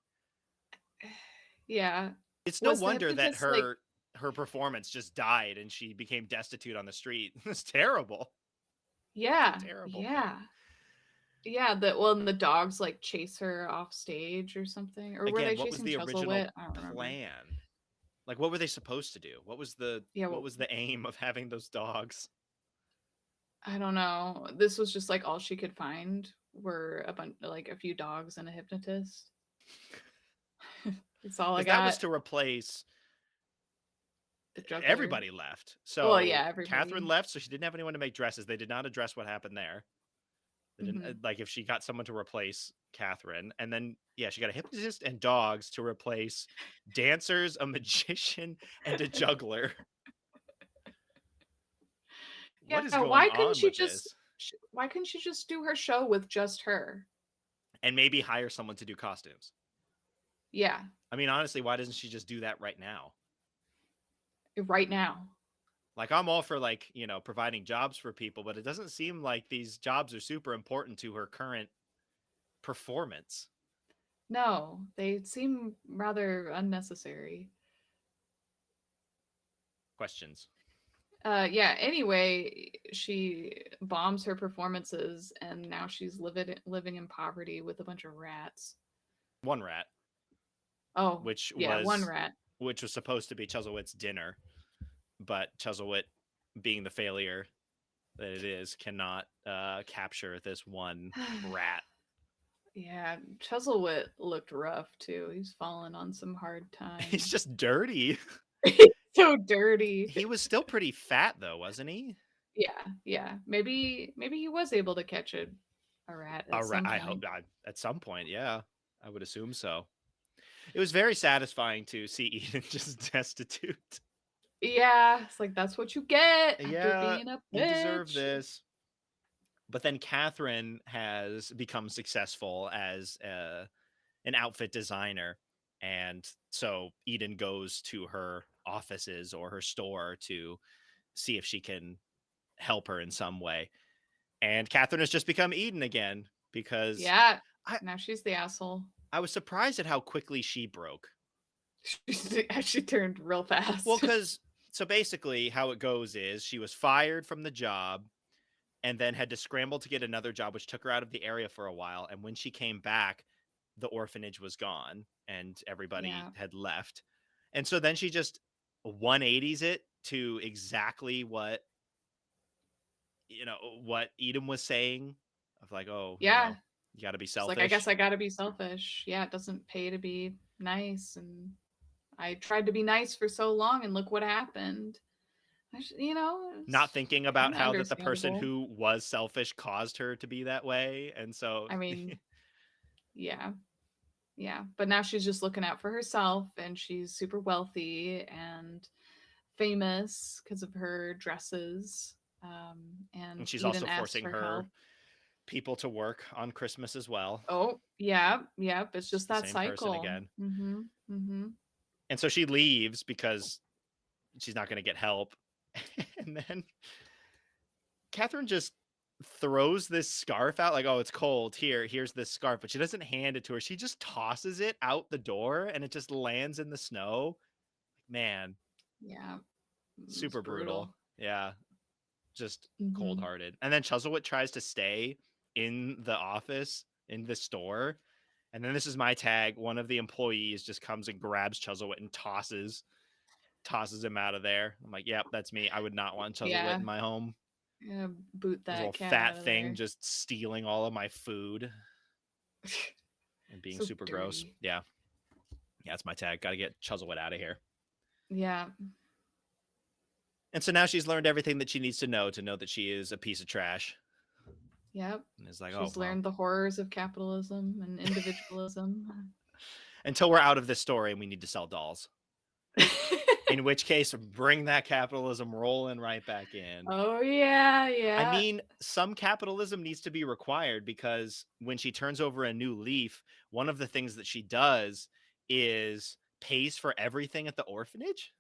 Yeah. It's no Was the wonder that hypnotist like her performance just died and she became destitute on the street. It's terrible. It's a yeah, terrible thing. yeah. Yeah, and the dogs like chase her off stage or something. Or were they Again, what was chasing the original Chuzzlewit? I don't remember. plan? Like, what were they supposed to do? Yeah, what well, was the aim of having those dogs? I don't know. This was just like all she could find were a few dogs and a hypnotist. That's all I Because that was got. to replace The juggler. everybody left. Well, So yeah, Catherine everybody. left, so she didn't have anyone to make dresses. They did not address what happened there. They didn't Hmm. like if she got someone to replace Catherine, and then yeah, she got a hypnotist and dogs to replace dancers, a magician, and a juggler. What is Yeah, going on with this? why couldn't she just do her show with just her? And maybe hire someone to do costumes. Yeah, I mean, honestly, why doesn't she just do that right now? right now. Like, I'm all for like, providing jobs for people, but it doesn't seem like these jobs are super important to her current performance. No, they seem rather unnecessary. Questions. Yeah, anyway, she bombs her performances and now she's living in poverty with a bunch of rats. One rat, Oh, which yeah, one was rat. which was supposed to be Chuzzlewit's dinner, but Chuzzlewit, being the failure that it is, cannot capture this one rat. Yeah, Chuzzlewit looked rough too. He's fallen on some hard He's times. just dirty. So dirty. He was still pretty fat though, wasn't he? Yeah, yeah. Maybe he was able to catch a rat A at rat. some I hope point. at some point. Yeah, I would assume so. It was very satisfying to see Eden just destitute. Yeah, it's like that's what you get after Yeah, being a you deserve bitch. this. But then Catherine has become successful as an outfit designer. And so Eden goes to her offices or her store to see if she can help her in some way. And Catherine has just become Eden again because Yeah, I, now she's the asshole. I was surprised at how quickly she broke. She actually turned real Well, fast. because so basically how it goes is she was fired from the job and then had to scramble to get another job, which took her out of the area for a while. And when she came back, the orphanage was gone and everybody Yeah. had left. And so then she just 180s it to exactly what Edom was saying of like, oh, Yeah. you got to be She's like, I guess selfish. I gotta be selfish. Yeah, it doesn't pay to be nice. And I tried to be nice for so long, and look what happened. Not It's thinking about kind of how that the person understandable. who was selfish caused her to be that way. And so, I mean, yeah, yeah. But now she's just looking out for herself, and she's super wealthy and famous because of her dresses. and And she's Eden also asks forcing for her help. people to work on Christmas as well. Oh, yeah, yep. It's It's just just the that same person cycle. again. Mm-hmm. Mm-hmm. And so she leaves because she's not going to get help. And then Catherine just throws this scarf out like, oh, it's cold. Here's this scarf. But she doesn't hand it to her. She just tosses it out the door and it just lands in the snow. Man, Yeah, it's super brutal. brutal. Yeah, just cold Mm-hmm. hearted. And then Chuzzlewit tries to stay in the office, in the store. And then this is my tag. One of the employees just comes and grabs Chuzzlewit and tosses him out of there. I'm like, yep, that's me. I would not want Chuzzlewit Yeah, in my home. yeah, boot This little that cat fat out of thing there. just stealing all of my food and being So super gross. dirty. Yeah. Yeah, that's my tag. Got to get Chuzzlewit out of here. Yeah. And so now she's learned everything that she needs to know that she is a piece of trash. Yep. And it's like, oh, She's well, learned the horrors of capitalism and individualism. until we're out of this story and we need to sell dolls. In which case, bring that capitalism rolling right back in. Oh yeah, I yeah. mean, some capitalism needs to be required because when she turns over a new leaf, one of the things that she does is pays for everything at the orphanage.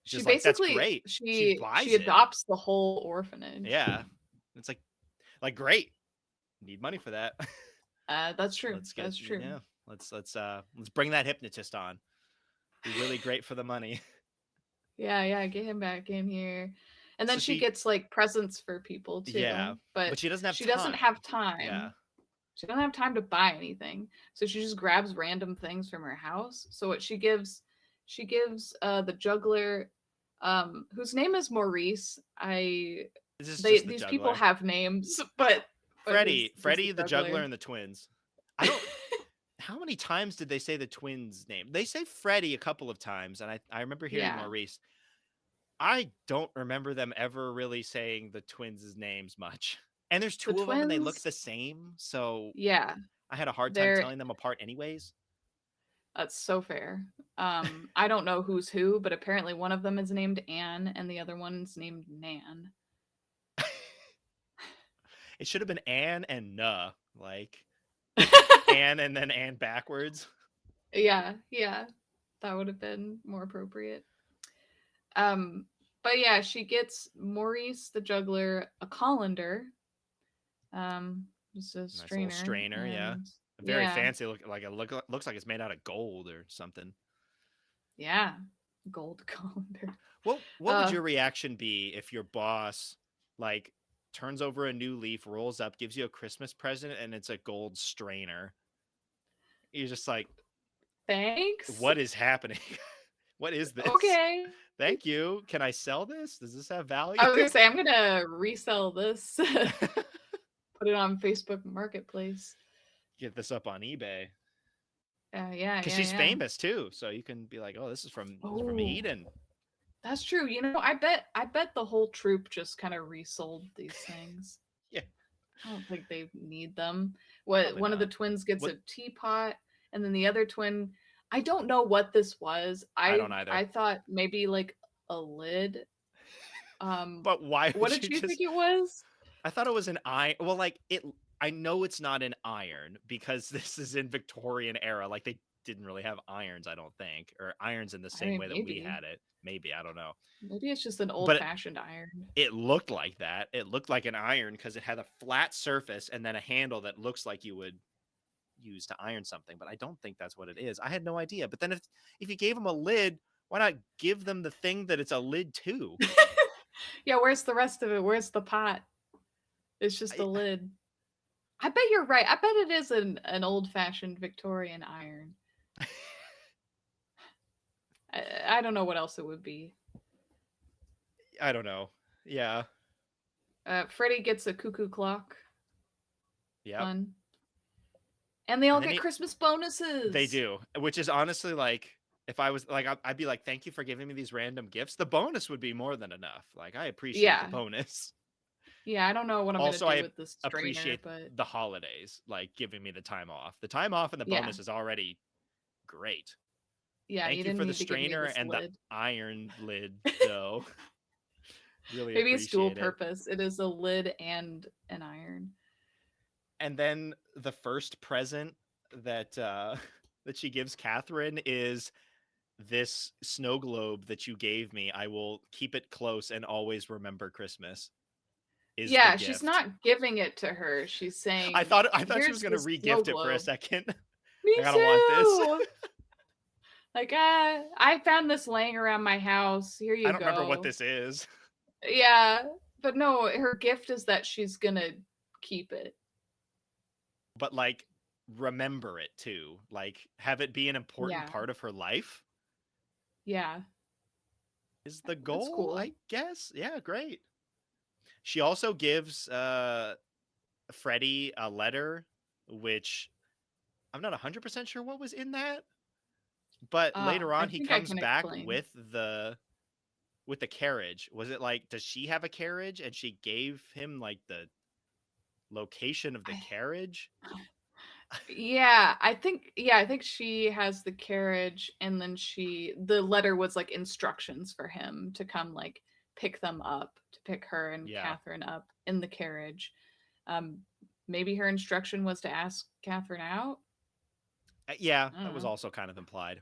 She Just like, that's basically great. She she buys it. adopts the whole orphanage. Yeah. It's like great. Need money for that. That's true. Let's get That's true. yeah. Let's bring that hypnotist on. Be really great for the money. Yeah, yeah, get him back in here. And So then she she gets like presents for people yeah, too, but but she doesn't have she doesn't time. have Yeah. time. She doesn't have time to buy anything, so she just grabs random things from her house. So what she gives the juggler, whose name is Maurice. I Is this they just the these people juggler? have names, but his just the Freddie, the juggler, juggler. and the twins. I don't. How many times did they say the twins' name? They say Freddie a couple of times, and I remember hearing Yeah, Maurice. I don't remember them ever really saying the twins' names much. And there's the two of them, and they look twins. the same, so Yeah, I had a hard time they're telling them apart, anyways. that's so fair. I don't know who's who, but apparently one of them is named Anne and the other one's named Nan. It should have been Anne and Nuh, like Anne and then Anne backwards. Yeah, yeah, that would have been more appropriate. Um, but yeah, she gets Maurice the juggler a colander, just a Nice little strainer, strainer, yeah. and Very yeah, fancy. Looks like it's made out of gold or something. yeah, gold colander. What would Uh, your reaction be if your boss like turns over a new leaf, rolls up, gives you a Christmas present, and it's a gold strainer? You're just like, thanks. what is happening? What is this? Okay. Thank you. Can I sell this? Does this have value? I was gonna say I'm gonna resell this, put it on Facebook Marketplace. Get this up on eBay Yeah, because yeah, she's yeah. famous too. So you can be like, oh, this is from Oh, Eden. that's true. I bet the whole troop just kind of resold these things. Yeah, I don't think they need them. What probably one of the not. twins gets What? a teapot, and then the other twin, I don't know what this was. I I don't either. I thought maybe like a lid. Um, But why what would did you you think just? it was? I thought it was an iron. Well, like it. I know it's not an iron because this is in Victorian era. Like they didn't really have irons, I don't think, or irons in the I same mean, way that we had it. Maybe I don't know, maybe it's just an old but fashioned iron. it looked like that. It looked like an iron because it had a flat surface and then a handle that looks like you would use to iron something. But I don't think that's what it is. I had no idea. But then if you gave them a lid, why not give them the thing that it's a lid to? Yeah, where's the rest of it? Where's the pot? It's just a I, lid. I bet you're right. I bet it is an old fashioned Victorian iron. I don't know what else it would be. I don't know. Yeah. Freddie gets a cuckoo clock. Yep. Fun. And they all And then get he, Christmas They bonuses. do, which is honestly like if I was like I'd be like, thank you for giving me these random gifts. The bonus would be more than enough. Like I appreciate the Yeah. bonus. Yeah, I don't know what I'm going to Also, do I with this strainer, appreciate but the holidays, like giving me the time off. The time off and the yeah. bonus is already great. Yeah, you Thank you didn't for the need to give me strainer this and the lid. iron lid, though. Really Maybe it's dual appreciate it. purpose. It is a lid and an iron. And then the first present that that she gives Catherine is this snow globe that you gave me. I will keep it close and always remember Christmas. Is the Yeah, she's gift. not giving it to her. She's saying, I thought she was "Here's gonna this snow re-gift it for a globe." second. Me I gotta want this. too. Like, I found this laying around my house. Here I you don't remember what go. this is, Yeah, but no, her gift is that she's gonna keep it. but like remember it too. Like have it be an important Yeah, part of her life yeah, is the that's goal, cool. I guess. Yeah, great. She also gives Freddie a letter, which I'm not 100% sure what was in that, but later I on he think I comes can back explain. with the carriage. Was it like, does she have a carriage and she gave him like the location of the I, carriage? I think she has the carriage, and then the letter was like instructions for him to come like pick them up, to pick her and Yeah. Catherine up in the carriage. Um, Maybe her instruction was to ask Catherine out. Yeah, I that don't was know. also kind of implied.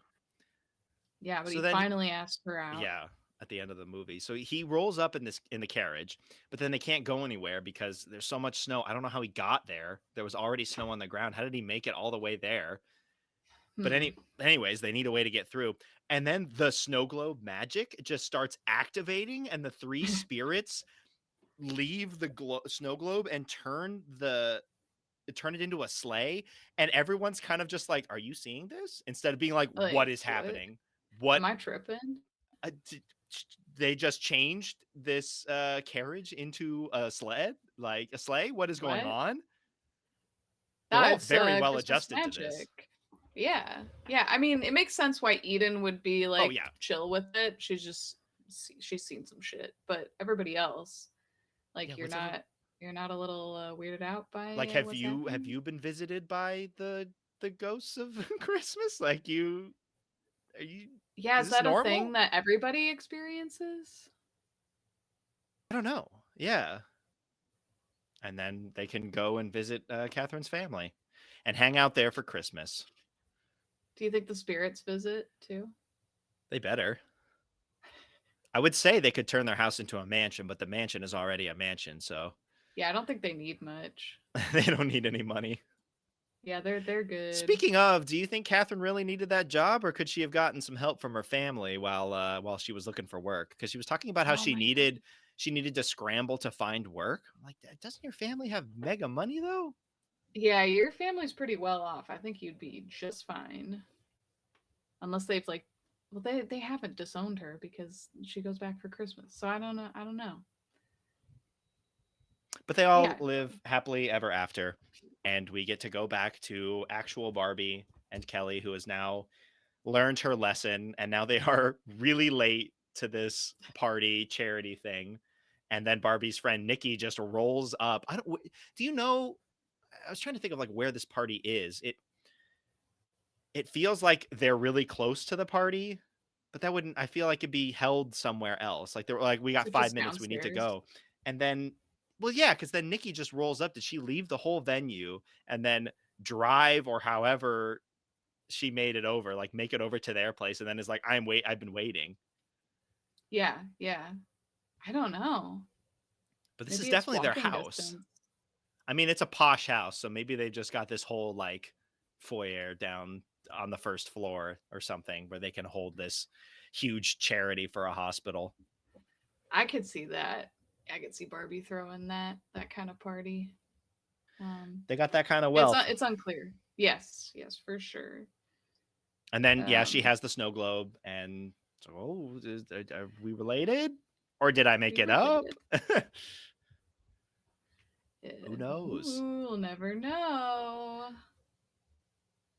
Yeah, but So he then finally asked her out. yeah, at the end of the movie. So he rolls up in the carriage, but then they can't go anywhere because there's so much snow. I don't know how he got there. There was already snow on the ground. How did he make it all the way there? But Hmm. anyways, they need a way to get through. And then the snow globe magic just starts activating and the three spirits leave the snow globe and turn turn it into a sleigh, and everyone's kind of just like, "Are you seeing this?" Instead of being like, "What Like, is what? happening? What?" Am I tripping? uh, d- they just changed this carriage into a sled, like a sleigh. What is going What? on? They're all That's very well Christmas adjusted to this. magic. Yeah. Yeah. I mean, it makes sense why Eden would be Oh like yeah, chill with it. She's seen some shit, but everybody else, yeah. like, What's ever you're not a little weirded out like? by Have what's you happening. been visited by the ghosts of Christmas? Like you are you? Yeah, Is is this that a thing normal? that everybody experiences? I don't know. Yeah, and then they can go and visit Catherine's family, and hang out there for Christmas. Do you think the spirits visit too? They better. I would say they could turn their house into a mansion, but the mansion is already a mansion, so Yeah, I don't think they need much. they don't need any money. Yeah, they're good. Speaking of, do you think Catherine really needed that job, or could she have gotten some help from her family while she was looking for work? Because she was talking about how Oh my god. she needed to scramble to find work. I'm like, doesn't your family have mega money though? Yeah, your family's pretty well off. I think you'd be just fine. Unless they've like well they haven't disowned her because she goes back for Christmas. So I don't know. I don't know. But they all Yeah. live happily ever after, and we get to go back to actual Barbie and Kelly, who has now learned her lesson, and now they are really late to this party charity thing. And then Barbie's friend Nikki just rolls up. I don't. Do you know? I was trying to think of like where this party is. It feels like they're really close to the party, but that wouldn't. I feel like it'd be held somewhere else. Like they're like, we got So 5 minutes. We need to downstairs. go. And then, well, yeah, because then Nikki just rolls up. Did she leave the whole venue and then drive or however she made it over, like make it over to their place, and then is like, I've been waiting. Yeah, yeah. I don't know. But this is Maybe it's definitely their walking house. distance. I mean, it's a posh house, so maybe they just got this whole like foyer down on the first floor or something where they can hold this huge charity for a hospital. I could see that. I could see Barbie throwing that kind of party. Um They got that kind of wealth. it's unclear. Yes, yes, for sure. And then yeah, she Um has the snow globe, and so, are we related? Or did I make we it up? related. Who knows? Ooh, we'll never know.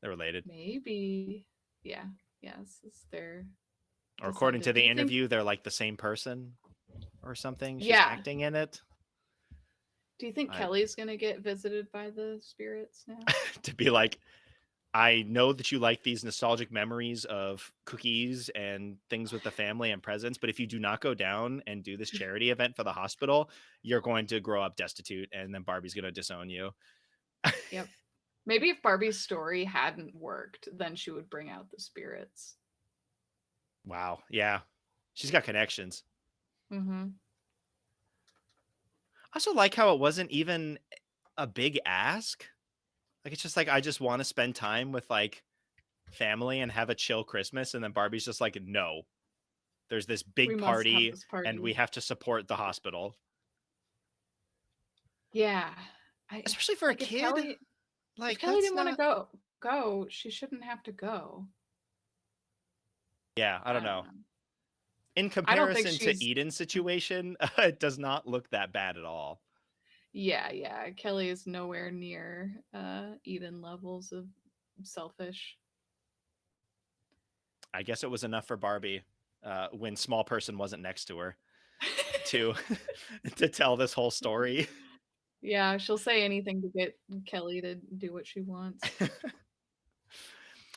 They're related. Maybe. Yeah. Yes, it's their Or according to descendant. Do the you think interview, they're like the same person or something. She's yeah. acting in it. Do you think I Kelly's gonna get visited by the spirits now? to be like, I know that you like these nostalgic memories of cookies and things with the family and presents, but if you do not go down and do this charity event for the hospital, you're going to grow up destitute, and then Barbie's going to disown you. Yep. Maybe if Barbie's story hadn't worked, then she would bring out the spirits. Wow. Yeah. She's got connections. Mm-hmm. I also like how it wasn't even a big ask. Like, it's just like, I just want to spend time with like family and have a chill Christmas. And then Barbie's just like, no, there's this We big must have party this and we party. have to support the hospital. Yeah. I Especially for a like kid. if Like, Kelly that's didn't want to not, go, she shouldn't have to go. yeah, I I don't don't know. know. In I don't think comparison to she's Eden's situation, it does not look that bad at all. yeah, yeah. Kelly is nowhere near Eden levels of selfish. I guess it was enough for Barbie when small person wasn't next to her to to tell this whole story. Yeah, she'll say anything to get Kelly to do what she wants.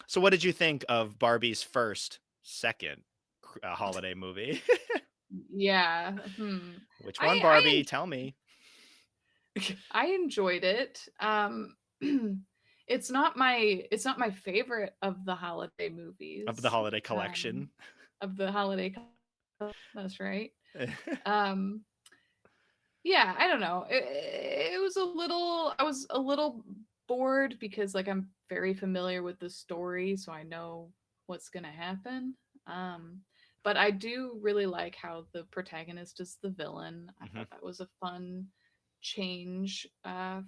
So, what did you think of Barbie's second holiday movie? Yeah. Which one, I Barbie? Tell me. I enjoyed it. It's not my favorite of the holiday Of the movies. holiday Um collection. of the holiday that's right. Um yeah, I don't know. It was a little I was a little bored because like I'm very familiar with the story, so I know what's going to happen. Um but I do really like how the protagonist is the villain. I Mhm. thought that was a fun change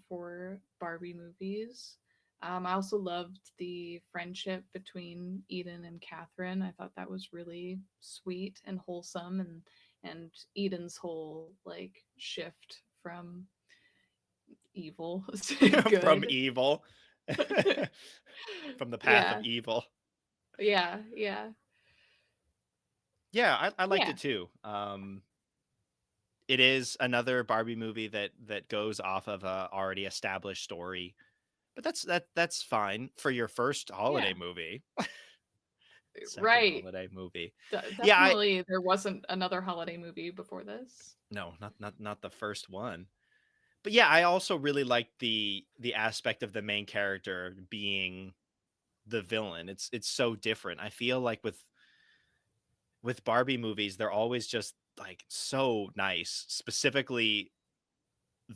for Barbie movies. I also loved the friendship between Eden and Catherine. I thought that was really sweet and wholesome, and Eden's whole like shift from evil to From good. evil. From the path of Yeah, evil. yeah, yeah, Yeah, I liked yeah, it too. It is another Barbie movie that goes off of a already established story, but that's fine for your first holiday yeah. movie, second Right. holiday movie. Yeah, I Definitely, there wasn't another holiday movie before this. no, not the first one. But yeah, I also really liked the aspect of the main character being the villain. It's so different. I feel like with Barbie movies, they're always just like so nice, specifically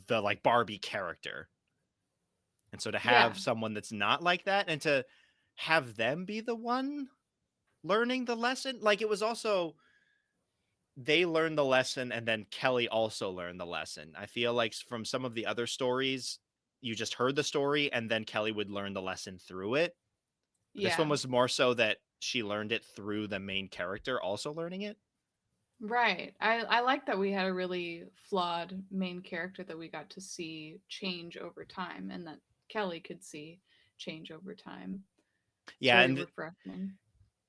the like Barbie character. And so to Yeah, have someone that's not like that and to have them be the one learning the lesson, like it was also they learned the lesson and then Kelly also learned the lesson. I feel like from some of the other stories, you just heard the story and then Kelly would learn the lesson through it. But this one yeah. was more so that she learned it through the main character also learning it. Right. I like that we had a really flawed main character that we got to see change over time, and that Kelly could see change over time. It's Yeah, very and refreshing.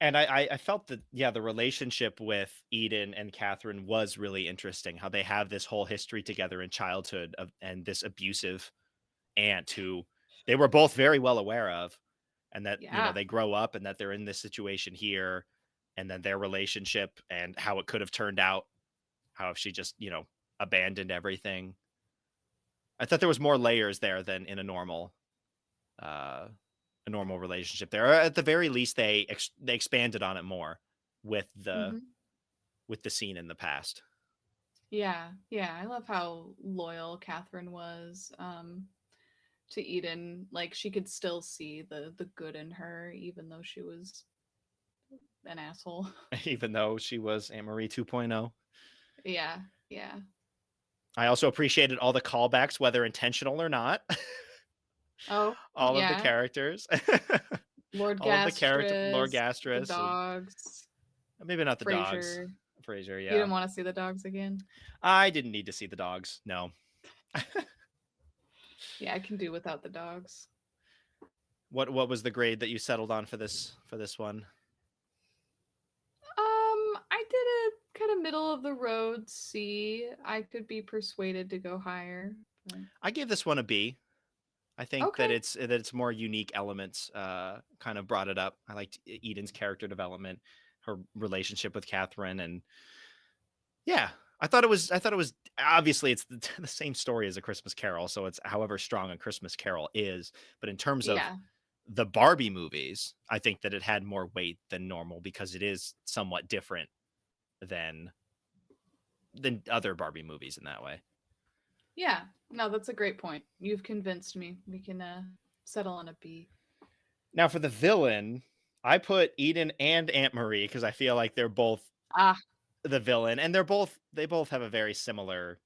I felt that yeah, the relationship with Eden and Catherine was really interesting. How they have this whole history together in childhood of, and this abusive aunt who they were both very well aware of, and that Yeah. they grow up and that they're in this situation here, and then their relationship and how it could have turned out. How if she just abandoned everything. I thought there was more layers there than in uh, a normal relationship. There, or at the very least, they expanded on it more with the Hmm. with the scene in the past. Yeah. Yeah. I love how loyal Catherine was to Eden. Like she could still see the good in her, even though she was an asshole. Even though she was Aunt Marie 2.0. Yeah. Yeah. I also appreciated all the callbacks, whether intentional or not. Oh, All of the yeah. characters. Lord All of the character Lord Gastrus, the Gastrus and dogs, maybe not the dogs. Frasier. Frasier, You yeah. didn't want to see the dogs again? I didn't need to see the dogs. No. Yeah, I can do without the dogs. What was the grade that you settled on for this one? I did a kind of middle of the road C. I could be persuaded to go higher, but I gave this one a B. I think okay. that it's more unique elements kind of brought it up. I liked Eden's character development, her relationship with Catherine, and yeah, I thought it was obviously it's the same story as A Christmas Carol, so it's however strong A Christmas Carol is, but in terms of Yeah. the Barbie movies, I think that it had more weight than normal because it is somewhat different than other Barbie movies in that way. Yeah. No, that's a great point. You've convinced me. We can settle on a B. Now for the villain, I put Eden and Aunt Marie because I feel like they're both Ah, the villain and they both have a very similar,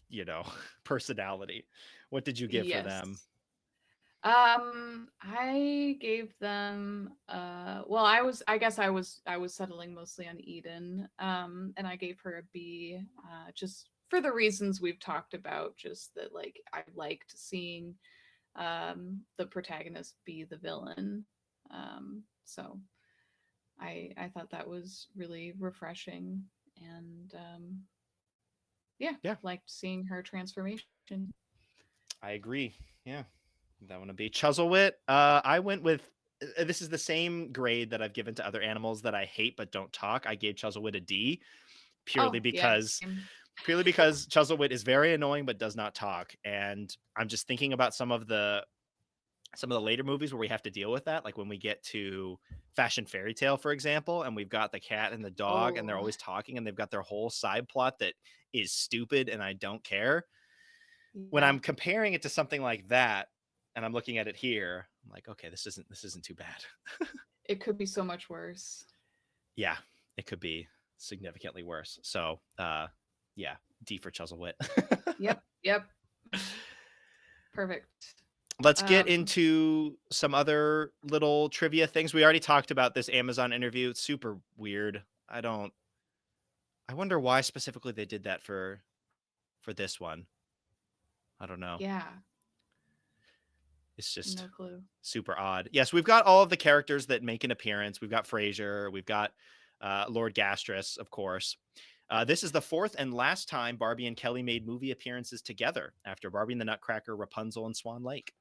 you know, personality. What did you give for them? yes. I gave them well, I guess I was settling mostly on Eden. And I gave her a B just for the reasons we've talked about, just that like I liked seeing the protagonist be the villain. So I thought that was really refreshing, and yeah, Yeah, liked seeing her transformation. I agree. Yeah, that one to be Chuzzlewit. I went with this is the same grade that I've given to other animals that I hate but don't talk. I gave Chuzzlewit a D purely Oh, yeah, because same. Chuzzlewit is very annoying but does not talk, and I'm just thinking about some of the later movies where we have to deal with that, like when we get to Fashion Fairy Tale, for example, and we've got the cat and the dog, and they're Oh, always talking, and they've got their whole side plot that is stupid, and I don't care. When yeah. I'm comparing it to something like that, and I'm looking at it here, I'm like, okay, this isn't too bad. It could be so much worse. Yeah, it could be significantly worse. So, yeah, D for Chuzzlewit. Yep. Yep. Perfect. Let's get Um, into some other little trivia things. We already talked about this Amazon interview. It's super weird. I wonder why specifically they did that for this one. I don't know. yeah, It's just no clue. super odd. Yes, we've got all of the characters that make an appearance. We've got Frasier. We've got Lord Gastrus, of course. This is the fourth and last time Barbie and Kelly made movie appearances together after Barbie and the Nutcracker, Rapunzel, and Swan Lake.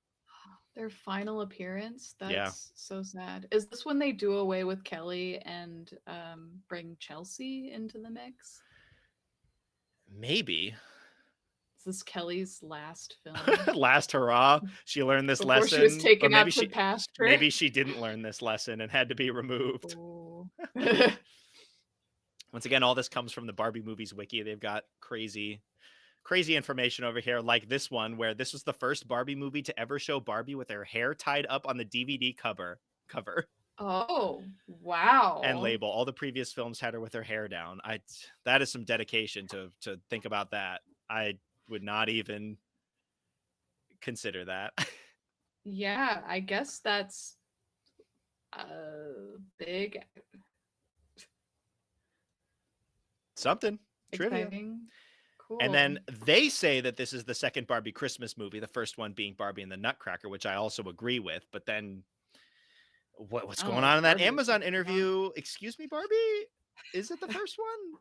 Their final appearance? Yeah, That's so sad. Is this when they do away with Kelly and bring Chelsea into the mix? maybe. Is this Kelly's last film Last hurrah. She learned this before she was lesson, or taken out to pasture? maybe she didn't learn this lesson and had to be removed. Oh. Once again, all this comes from the Barbie Movies Wiki. They've got crazy information over here, like this one, where this was the first Barbie movie to ever show Barbie with her hair tied up on the DVD cover Oh, and wow. label. All the previous films had her with her hair down. That is some dedication to think about that. I would not even consider that. Yeah, I guess that's big, Something trivia. exciting, And cool. then they say that this is the second Barbie Christmas movie, the first one being Barbie and the Nutcracker, which I also agree with. But then what's I don't going know on if in that Barbie was the Amazon first one. interview? Excuse me, Barbie? Is it the first one?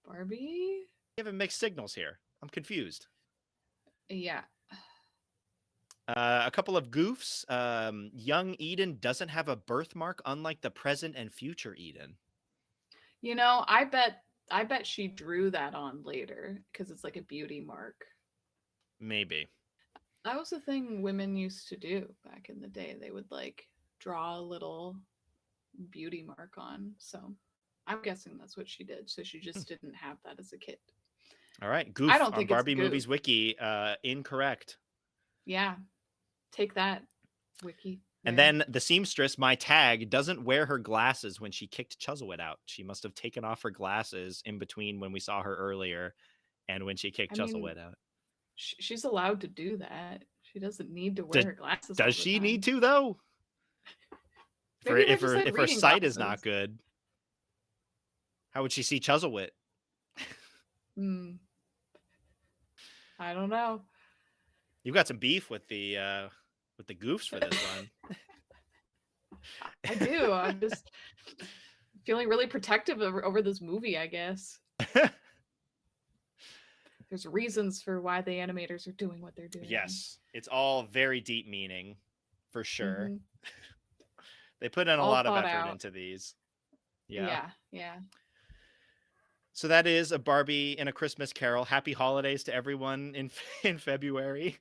Barbie? You have mixed signals here. I'm confused. Yeah. A couple of goofs. Young Eden doesn't have a birthmark, unlike the present and future Eden. You know, I bet she drew that on later because it's like a beauty mark. Maybe. That was the thing women used to do back in the day. They would like draw a little beauty mark on. So I'm guessing that's what she did. So she Hmm. just didn't have that as a kid. All right. I Goof don't on think it's a Barbie goof. Movies Wiki. Incorrect. Yeah. Take that, Wiki. And There. then the seamstress, my tag, doesn't wear her glasses when she kicked Chuzzlewit out. She must have taken off her glasses in between when we saw her earlier and when she I kicked mean, Chuzzlewit out. she's allowed to do that. She doesn't need to wear Does, her glasses all does the she need time. to though? Maybe they're just like If her reading sight is glasses. not good, how would she see Chuzzlewit? Hmm. I don't know. You've got some beef with the goofs for this one. I do. I'm just feeling really protective over this movie, I guess. There's reasons for why the animators are doing what they're doing. Yes, it's all very deep meaning, for sure. Hmm. They put in a All lot of thought effort out. into these. Yeah. Yeah, yeah. So that is a Barbie and a Christmas Carol. Happy holidays to everyone in in February.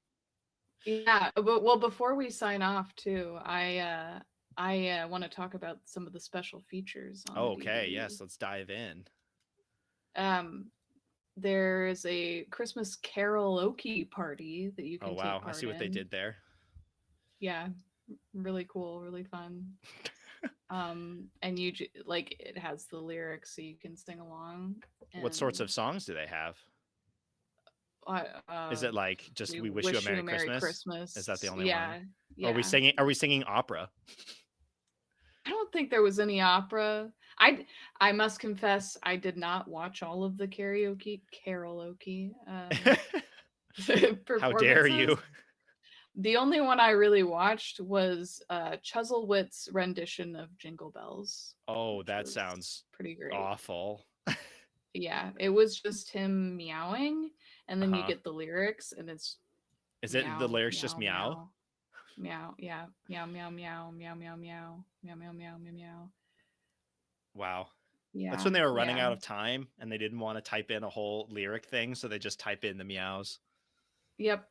Yeah, but well, before we sign off too, I want to talk about some of the special features on the Oh, okay, DVD. yes, let's dive in. Um, there's a Christmas karaoke party that you Oh can take wow, I part see what they in. did there. Yeah, really cool, really fun. And like it has the lyrics so you can sing along. What sorts And of songs do they have? uh, Is uh it like just we "We Wish You a wish you Merry a Merry Christmas"? Is that the Christmas. only one? Yeah, Or yeah. Are we singing opera? I don't think there was any opera. I must confess I did not watch all of the karaoke How dare performances. you? The only one I really watched was Chuzzlewit's rendition of Jingle Bells, Oh, which that was sounds pretty great. awful. Yeah, it was just him meowing, and then you Uh-huh. get the lyrics, and it's Is it the meow, lyrics just meow, meow? meow, meow, yeah, meow, meow, meow, meow, meow, meow, meow, meow, meow, meow, meow. Wow. That's Yeah, when they were running yeah, out of time and they didn't want to type in a whole lyric thing, so they just type in the meows yep.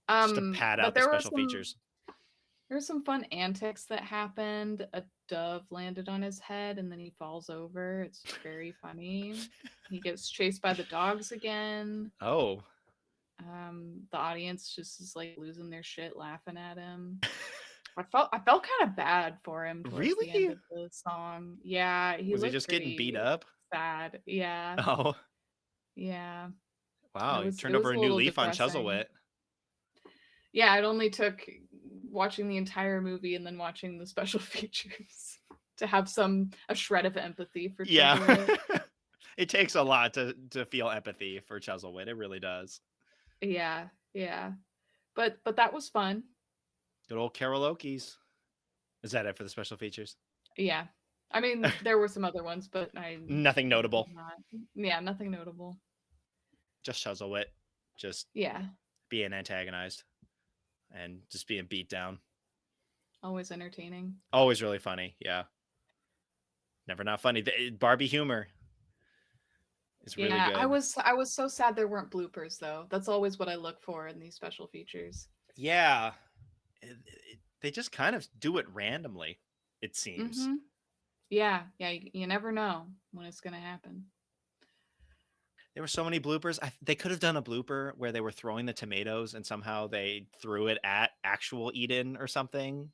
just to pad But out the special features. there were some fun antics that happened. A dove landed on his head, and then he falls over. It's very funny. He gets chased by the dogs again. Oh, The audience just is like losing their shit laughing at him. I felt kind of bad for him towards the end really? of the song. Yeah, he Was he looked just getting beat pretty up? sad. Yeah. Oh, Yeah. Wow, you It turned over was a a new little leaf on depressing. Chuzzlewit. Yeah, it only took watching the entire movie and then watching the special features to have a shred of empathy for Yeah. Chuzzlewit. It takes a lot to feel empathy for Chuzzlewit. It really does. Yeah, yeah. But that was fun. Good old karaoke's. Is that it for the special features? Yeah. I mean, there were some other ones, but I Nothing did notable. not. Yeah, nothing notable. Just Chuzzlewit. Just Yeah, being antagonized and just being beat down. always entertaining. Always really funny. Yeah. Never not funny. Barbie humor is really Yeah, good. I was so sad there weren't bloopers though. That's always what I look for in these special features. Yeah. They just kind of do it randomly, it seems. Mhm. Yeah, yeah, you never know when it's going to happen. There were so many bloopers. They could have done a blooper where they were throwing the tomatoes and somehow they threw it at actual Eden or something.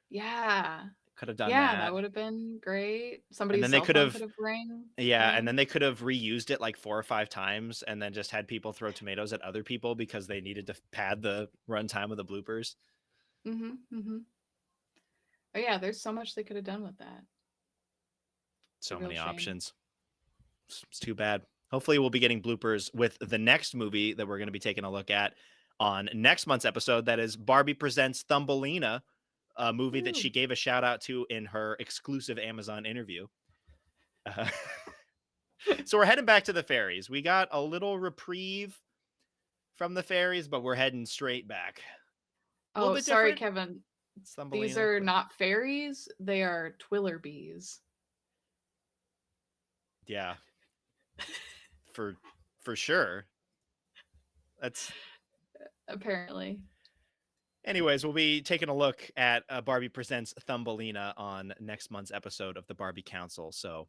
Yeah. Could have done Yeah, that that. would have been great. And Somebody's then they cell could phone could have, have rang. yeah, and Yeah. then they could have reused it like 4 or 5 times and then just had people throw tomatoes at other people because they needed to pad the runtime of the bloopers. Mhm. Mhm. Oh yeah, there's so much they could have done with that. It's a So real many shame. options. It's too bad. Hopefully, we'll be getting bloopers with the next movie that we're going to be taking a look at on next month's episode. That is Barbie Presents Thumbelina, a movie that she Woo. gave a shout out to in her exclusive Amazon interview. Uh, so we're heading back to the fairies. We got a little reprieve from the fairies, but we're heading straight back. A little Oh, bit sorry, different. Kevin. It's These Thumbelina, are but not fairies, they are Twiller bees. yeah, for for sure. That's Apparently. Anyways, we'll be taking a look at Barbie Presents Thumbelina on next month's episode of the Barbie Council. So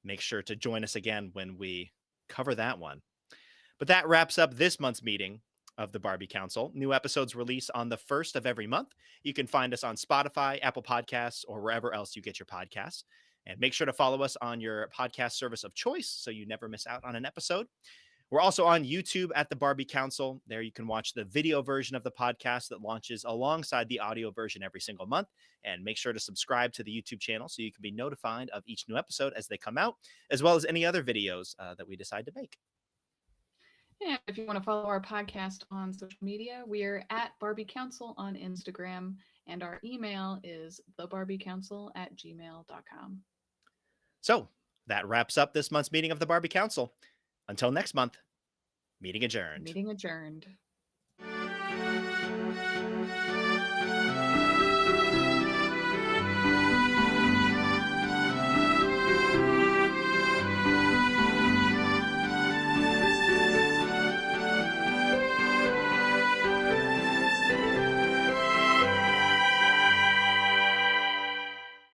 make sure to join us again when we cover that one. But that wraps up this month's meeting of the Barbie Council. New episodes release on the first of every month. You can find us on Spotify, Apple Podcasts, or wherever else you get your podcasts. And make sure to follow us on your podcast service of choice so you never miss out on an episode. We're also on YouTube at the Barbie Council. There you can watch the video version of the podcast that launches alongside the audio version every single month. And make sure to subscribe to the YouTube channel so you can be notified of each new episode as they come out, as well as any other videos that we decide to make. And if you want to follow our podcast on social media, we're at Barbie Council on Instagram, and our email is thebarbiecouncil@gmail.com. So that wraps up this month's meeting of the Barbie Council. Until next month, meeting adjourned. Meeting adjourned.